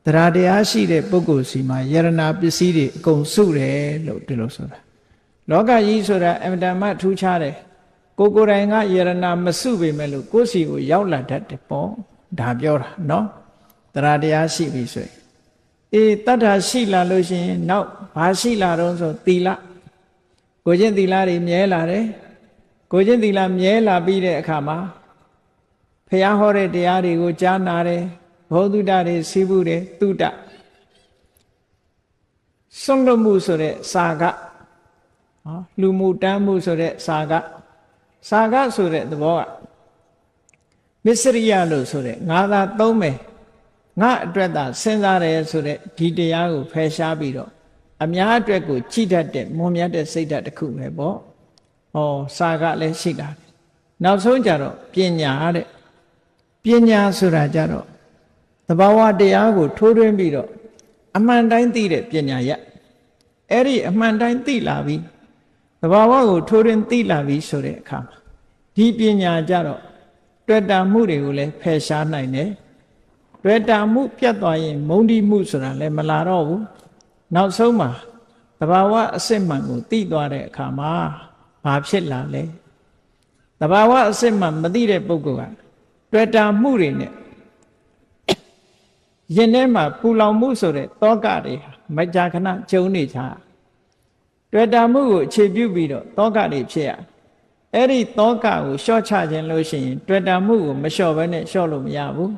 တရားတရားရှိတဲ့ပုဂ္ဂိုလ်စီမှာယရဏပစ္စည်းတွေအကုန်စုတယ်လို့ဒီလိုဆိုတာလောကကြီးဆိုတာအမတမထူးခြားတယ်ကိုယ်တိုင်ကယရဏမစုပေမဲ့လို့ကိုယ်စီကိုရောက်လာတတ်တယ်ပေါ့ဒါပြောတာနော်တရားတရားရှိပြီဆိုရင်အေးတတ္ထာရှိလာလို့ရှိရင်နောက်ဘာရှိလာတော့ဆိုသီလကိုချင်းသီလတွေမြဲလာတယ်ကိုချင်းသီလမြဲလာပြီးတဲ့အခါမှာဘုရားဟောတဲ့တရားတွေကိုကြားနာတယ်ဘောဓုတတွေစီးပူတယ်တုတစွန့်လွတ်မှုဆိုတဲ့စာကလူမှုတမ်းမှုဆိုတဲ့စာကဆိုတဲ့သဘောကမစ္စရိယလို့ဆိုတဲ့ငါသာသုံးမယ်ငါအတွက်သာစဉ်းစားတယ်ဆိုတဲ့ဒီတရားကိုဖယ်ရှားပြီးတော့အများအတွက်ကိုကြည်တတ်တဲ့မွန်မြတ်တဲ့စိတ်ဓာတ်တစ်ခုပဲပေါ့ဟောစာကလည်းရှိတာနောက်ဆုံးကြတော့ပညာတဲ့ပညာဆိုတာကြတော့သဘာဝတရားကိုထိုးထွင်းပြီးတော့အမှန်တိုင်းသိတဲ့ပညာရအဲ့ဒီအမှန်တိုင်းသိလာပြီသဘာဝကိုထိုးထွင်းသိလာပြီဆိုတဲ့အခါမှာဒီပညာကြတော့တွေ့တာမှုတွေကိုလည်းဖယ်ရှားနိုင်တယ်တွေ့တာမှုပြတ်သွားရင်မုန်းတိမှုဆိုတာလည်းမလာတော့ဘူးနောက်ဆုံးမှာသဘာဝအစစ်မှန်ကိုသိသွားတဲ့အခါမှာဘာဖြစ်လာလဲသဘာဝအစစ်မှန်မသိတဲ့ပုဂ္ဂိုလ်ကတွေ့တာမှုတွေနဲ့ရင်ထဲမှာပူလောင်မှုဆိုတဲ့တောကတွေမကြာခဏကျုံနေကြတွေ့တာမှုကိုအခြေပြုပြီးတော့တောကတွေဖြစ်ရအဲ့ဒီတောကကိုလျှော့ချခြင်းလို့ရှိရင်တွေ့တာမှုကိုမလျှော့ဘဲနဲ့လျှော့လို့မရဘူး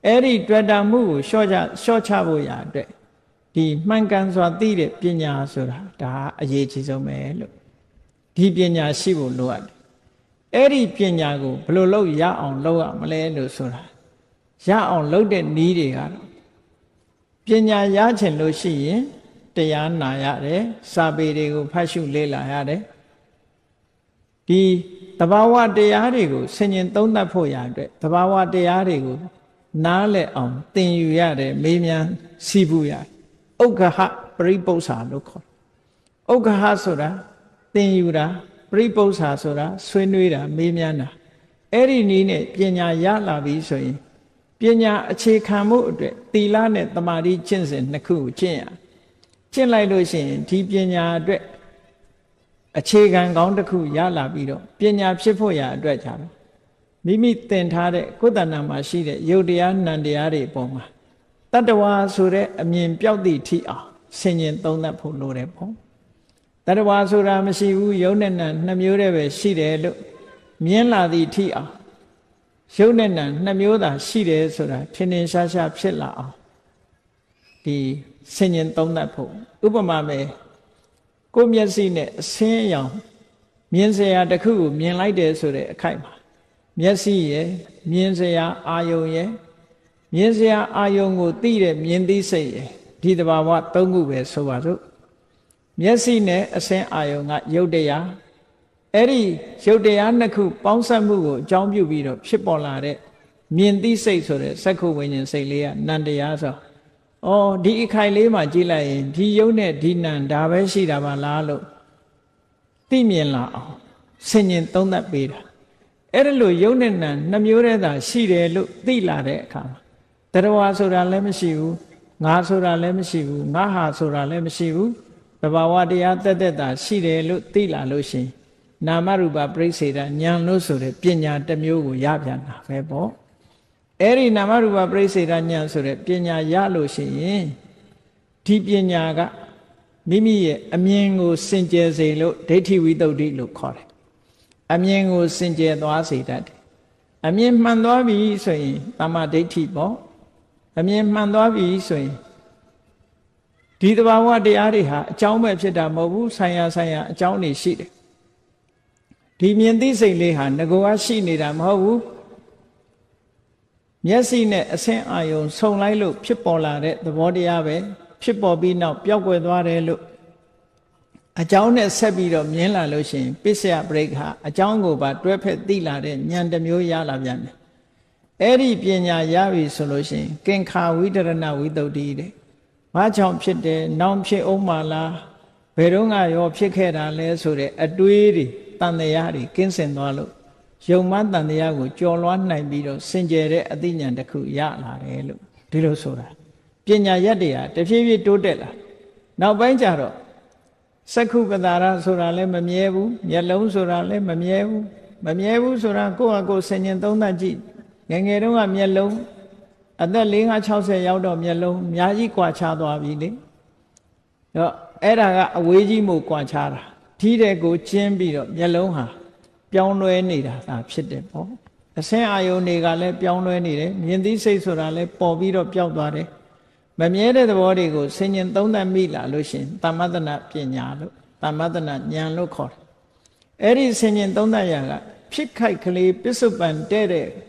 အဲ့ဒီတွေ့တာမှုကိုလျှော့ချဖို့ရအတွက်ဒီမှန်ကန်စွာသိတဲ့ပညာဆိုတာဒါအရေးကြီးဆုံးပဲလို့ဒီပညာရှိဖို့လိုအပ်တယ်အဲ့ဒီပညာကိုဘယ်လိုလုပ်ရအောင်လုပ်ရမလဲလို့ဆိုတာရအောင်လုပ်တဲ့နည်းတွေကတော့ပညာရချင်လို့ရှိရင်တရားနာရတယ်စာပေတွေကိုဖတ်ရှုလေ့လာရတယ်ဒီသဘာဝတရားတွေကိုဆင်ញင်သုံးသပ်ဖို့ရအတွက်သဘာဝတရားတွေကိုနားလည်အောင်သင်ယူရတယ်မေးမြန်းစီးပူရတယ်ဥက္ခဟပရိပု္ပ္ပာလို့ခေါ်ဥက္ခဟဆိုတာသင်ယူတာပရိပု္ပ္ပာဆိုတာဆွေးနွေးတာမေးမြန်းတာအဲ့ဒီနည်းနဲ့ပညာရလာပြီဆိုရင်ပညာအခြေခံမှုအတွက်သီလနဲ့သမာဓိကျင့်စဉ်နှစ်ခုကိုကျင့်လိုက်လို့ရှိရင်ဒီပညာအတွက်အခြေခံကောင်းတစ်ခုရလာပြီးတော့ပညာဖြစ်ဖို့ရအတွက်ကြတယ် မိမိသင်ထားတဲ့ကိုယ်တဏ္ဍာမှာရှိတဲ့ယုတ်တရားနံတရားတွေအပေါ်မှာတတ္တဝါဆိုတဲ့အမြင်ပြောက်သည့်ထိအောင်ဆင်ញင်သုံးသပ်ဖို့လိုတယ်ပေါ့တတ္တဝါဆိုတာမရှိဘူးယုတ်နဲ့နံနှစ်မျိုးတည်းပဲရှိတယ်လို့မြင်လာသည့်ထိအောင်ယုတ်နဲ့နံနှစ်မျိုးသာရှိတယ်ဆိုတာထင်ထင်ရှားရှားဖြစ်လာအောင်ဒီဆင်ញင်သုံးသပ်ဖို့ဥပမာပဲကိုယ်မျက်စိနဲ့အဆင်းအရောင်မြင်စရာတစ်ခုကိုမြင်လိုက်တယ်ဆိုတဲ့အခိုက်မှာမျက်စိရဲ့မြင်စရာအာယုံရဲ့မြင်စရာအာယုံကိုသိတဲ့မြင်သိစိတ်ရဲ့ဒီတဘာဝသုံးခုပဲဆိုပါစို့မျက်စိနဲ့အဆင်းအာယုံကယုတ်တရားအဲ့ဒီယုတ်တရားနှစ်ခုပေါင်းစပ်မှုကိုအကြောင်းပြုပြီးတော့ဖြစ်ပေါ်လာတဲ့မြင်သိစိတ်ဆိုတဲ့စက္ခုဝိညာဉ်စိတ်လေးကနံတရားဆိုဒီအခိုက်လေးမှာကြည့်လိုက်ရင်ဒီယုတ်နဲ့ဒီနံဒါပဲရှိတာပါလားလို့သိမြင်လာအောင်ဆင်ញင်သုံးသပ်ပေးတာအဲ့ဒါလို့ယုတ်နဲ့နံနှစ်မျိုးတည်းသာရှိတယ်လို့သိလာတဲ့အခါမှာတရဝါဆိုတာလည်းမရှိဘူးငါဆိုတာလည်းမရှိဘူးငါဟာဆိုတာလည်းမရှိဘူးတဘာဝတရားတက်တက်တာရှိတယ်လို့သိလာလို့ရှိရင်နာမရူပပြိစ္ဆေဒဉာဏ်လို့ဆိုတဲ့ပညာတစ်မျိုးကိုရပြန်တာပဲပေါ့အဲ့ဒီနာမရူပပြိစ္ဆေဒဉာဏ်ဆိုတဲ့ပညာရလို့ရှိရင်ဒီပညာကမိမိရဲ့အမြင်ကိုစင်ကြယ်စေလို့ဒိဋ္ဌိဝိတ္တုလို့ခေါ်တယ်အမြင်ကိုစင်ကြယ်သွားစေတတ်တယ်အမြင်မှန်သွားပြီဆိုရင်တမ္မာဒိဋ္ဌိပေါ့အမြင်မှန်သွားပြီဆိုရင်ဒီတဘာဝတရားတွေဟာအကြောင်းပဲဖြစ်တာမဟုတ်ဘူးဆိုင်ရာအကြောင်းတွေရှိတယ်ဒီမြင်သိစိတ်လေးဟာငကောရှိနေတာမဟုတ်ဘူးမျက်စိနဲ့အဆင်းအာယုံဆုံလိုက်လို့ဖြစ်ပေါ်လာတဲ့သဘောတရားပဲဖြစ်ပေါ်ပြီးနောက်ပျောက်ကွယ်သွားတယ်လို့အကြောင်းနဲ့ဆက်ပြီးတော့မြင်လာလို့ရှိရင်ပစ္စယပရိက္ခအကြောင်းကိုပါတွဲဖက်သိလာတဲ့ဉာဏ်တစ်မျိုးရလာပြန်တယ်အဲ့ဒီပညာရပြီဆိုလို့ရှိရင်ကင်္ခာဝိတရဏဝိတ္တုတဲ့ဘာကြောင့်ဖြစ်တယ်နောင်ဖြစ်အောင်မလားဘယ်တော့ရောဖြစ်ခဲ့တာလဲဆိုတဲ့အတွေးတွေတန်တရားတွေကင်းစင်သွားလို့ယုံမှန်တန်တရားကိုကြော်လွှားနိုင်ပြီးတော့စင်ကြယ်တဲ့အသိဉာဏ်တစ်ခုရလာတယ်လို့ဒီလိုဆိုတာပညာရက်တွေဟာတဖြည်းဖြည်းတိုးတက်လာနောက်ပိုင်းကျတော့စက္ခုပတာရဆိုတာလည်းမမြဲဘူးမျက်လုံးဆိုတာလည်းမမြဲဘူးဆိုတာကိုယ့်ဟာကိုယ်ဆင်ញင်သုံးသပ်ကြည့်ငယ်ငယ်တုန်းကမျက်လုံးအသက်50-60ရောက်တော့မျက်လုံးအများကြီးကွာခြားသွားပြီလေတော့အဲ့ဒါကအဝေးကြီးမို့ကွာခြားတာဒီတဲ့ကိုကျင်းပြီးတော့မျက်လုံးဟာပြောင်းလဲနေတာသာဖြစ်တယ်ပေါ့အဆင်းအာယုန်တွေကလည်းပြောင်းလဲနေတယ်မြင်သိစိတ်ဆိုတာလည်းပေါ်ပြီးတော့ပျောက်သွားတယ်မမြဲတဲ့သဘောတွေကိုဆင်ញင်သုံးသပ်မိလာလို့ရှင်သမ္မတနာပညာလို့သမ္မတနာဉာဏ်လို့ခေါ်တယ်အဲ့ဒီဆင်ញင်သုံးသပ်ရာကဖြစ်ခိုက်ကလေးပစ္စုပန်တဲ့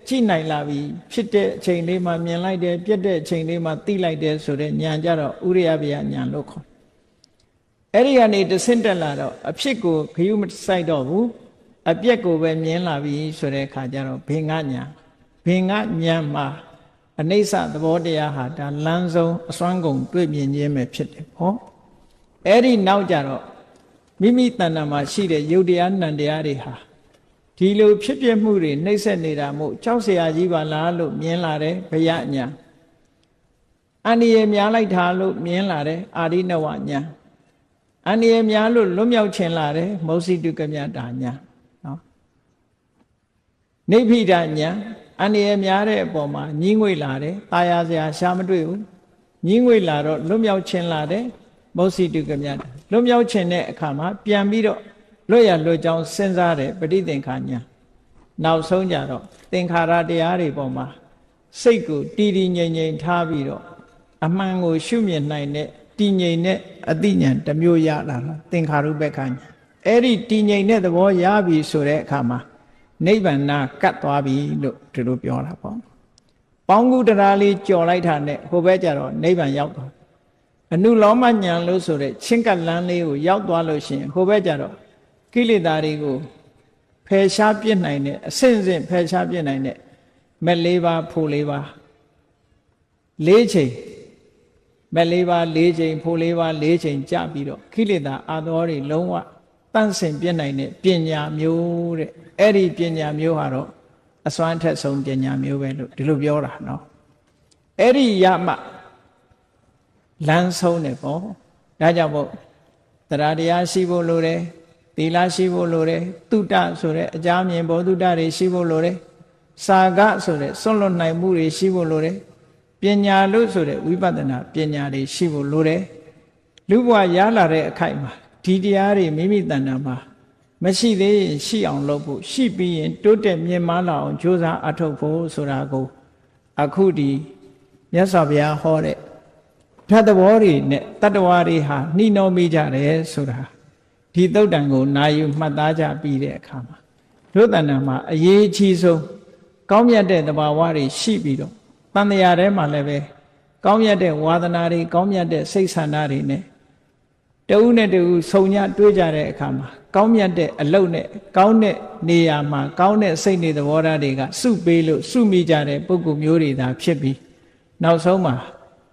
ကြည့်နိုင်လာပြီဖြစ်တဲ့အချိန်လေးမှာမြင်လိုက်တယ်ပြတ်တဲ့အချိန်လေးမှာသိလိုက်တယ်ဆိုတဲ့ဉာဏ်ကြတော့ဥရိယဗျာဉာဏ်လို့ခေါ်အဲ့ဒီကနေတဆင့်တက်လာတော့အဖြစ်ကိုခရုမစိုက်တော့ဘူးအပြက်ကိုပဲမြင်လာပြီဆိုတဲ့အခါကျတော့ဘင်္ဂဉာဏ်မှာအနိစ္စသဘောတရားဟာဒါလမ်းဆုံးအစွမ်းကုန်တွေ့မြင်ခြင်းပဲဖြစ်တယ်ပေါ့အဲ့ဒီနောက်ကြတော့မိမိတဏ္ဍာမှာရှိတဲ့ယုတ်တရားနံတရားတွေဟာဒီလိုဖြစ်ပြမှုတွေနှိမ့်ဆက်နေတာမို့ကြောက်เสียကြီးပါလားလို့မြင်လာတယ်ဘယညာအန္တရာယ်များလိုက်တာလို့မြင်လာတယ်အာရိနဝညာအန္တရာယ်များလို့လွတ်မြောက်ခြင်းလာတယ်မောစိတုကမြတာညာနော်နိဗ္ဗိဒညာအန္တရာယ်များတဲ့အပေါ်မှာညှင်းငွေလာတယ်တာယာစရာရှားမတွေ့ဘူးညှင်းငွေလာတော့လွတ်မြောက်ခြင်းလာတယ်မောစိတုကမြတာလွတ်မြောက်ခြင်းတဲ့အခါမှာပြန်ပြီးတော့လွတ်ရလွတ်ကြောင်းစဉ်းစားတယ်ပဋိသင်္ခာညာနောက်ဆုံးကြတော့သင်္ခါရတရားတွေပေါ်မှာစိတ်ကိုတည်တည်ငြိမ်ငြိမ်ထားပြီးတော့အမှန်ကိုရှုမြင်နိုင်တဲ့တည်ငြိမ်တဲ့အသိဉာဏ်တစ်မျိုးရလာတာသင်္ခါရုပ္ပခဉာဏ်အဲ့ဒီတည်ငြိမ်တဲ့သဘောရပြီဆိုတဲ့အခါမှာနိဗ္ဗာန်ကတ်သွားပြီလို့ဒီလိုပြောတာပေါ့ပေါင်းကူတရားလေးကြော်လိုက်တာနဲ့ဟိုဘက်ကျတော့နိဗ္ဗာန်ရောက်သွားအနုလောမဉာဏ်လို့ဆိုတဲ့ချင်းကပ်လန်းလေးကိုရောက်သွားလို့ရှိရင်ဟိုဘက်ကျတော့ကိလေသာတွေကိုဖယ်ရှားပြစ်နိုင်တဲ့အဆင့်ဆင့်ဖယ်ရှားပြစ်နိုင်တဲ့မဲ့၄ပါးဖို့၄ပါး၄ချိန်မဲ့၄ပါး၄ချိန်ဖို့၄ပါး၄ချိန်ကြပြီးတော့ကိလေသာအာသောတွေလုံးဝတန့်စင်ပြစ်နိုင်တဲ့ပညာမျိုးတဲ့အဲ့ဒီပညာမျိုးဟာတော့အစွမ်းထက်ဆုံးပညာမျိုးပဲလို့ဒီလိုပြောတာနော်အဲ့ဒီရမှလမ်းဆုံးတယ်ပေါ့ဒါကြောင့်မို့တရားတရားရှိဖို့လိုတယ်သီလရှိဖို့လိုတယ်တုတ္တဆိုတဲ့အကြမြင်ဘောတုတ္တတွေရှိဖို့လိုတယ် စာကဆိုတဲ့စွန့်လွတ်နိုင်မှုတွေရှိဖို့လိုတယ်ပညာလို့ဆိုတဲ့ဝိပဿနာပညာတွေရှိဖို့လိုတယ်လူဘဝရလာတဲ့အခိုက်မှာဒီတရားတွေမိမိတဏ္ဍာမှာမရှိသေးရင်ရှိအောင်လုပ်ဖို့ရှိပြီးရင်တိုးတက်မြင့်မားလာအောင်ကြိုးစားအထောက်ဖို့ဆိုတာကိုအခုဒီမြတ်စွာဘုရားဟောတဲ့ဓာတ်သဘောတွေနဲ့တတ္တဝါတွေဟာနှီးနှောမိကြတယ်ဆိုတာဒီသုတ်တံကိုနာယူမှတ်သားကြပြီးတဲ့အခါမှာတို့တဏ္ဍာမှာအရေးအကြီးဆုံးကောင်းမြတ်တဲ့သဘာဝတွေရှိပြီးတော့တန်တရားထဲမှာလည်းပဲကောင်းမြတ်တဲ့ဝါဒနာတွေကောင်းမြတ်တဲ့စိတ်ဆန္ဒတွေနဲ့တဦးနဲ့တဦးဆုံညတွေးကြတဲ့အခါမှာကောင်းမြတ်တဲ့အလုပ်နဲ့ကောင်းတဲ့နေရာမှာကောင်းတဲ့စိတ်နေသဘောထားတွေကစုပေးလို့စုမိကြတဲ့ပုဂ္ဂိုလ်မျိုးတွေသာဖြစ်ပြီးနောက်ဆုံးမှာ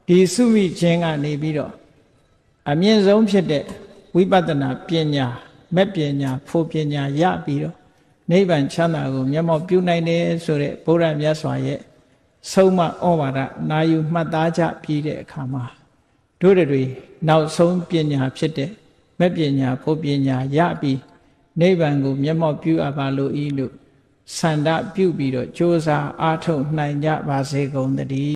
ဒီစုမိခြင်းကနေပြီးတော့အမြင့်ဆုံးဖြစ်တဲ့ဝိပဿနာပညာမဲ့ပညာဖို့ပညာရပြီးတော့နိဗ္ဗာန်ချမ်းသာကိုမျက်မှောက်ပြုနိုင်တယ်ဆိုတဲ့ဘုရားမြတ်စွာရဲ့ဆုံးမဩဝါဒနာယူမှတ်သားကြပြီးတဲ့အခါမှာတို့တွေနောက်ဆုံးပညာဖြစ်တဲ့မဲ့ပညာဖို့ပညာရပြီးနိဗ္ဗာန်ကိုမျက်မှောက်ပြုအပ်ပါလို့ဤလို့ဆန္ဒပြုပြီးတော့ကြိုးစားအားထုတ်နိုင်ကြပါစေကုန်သတည်း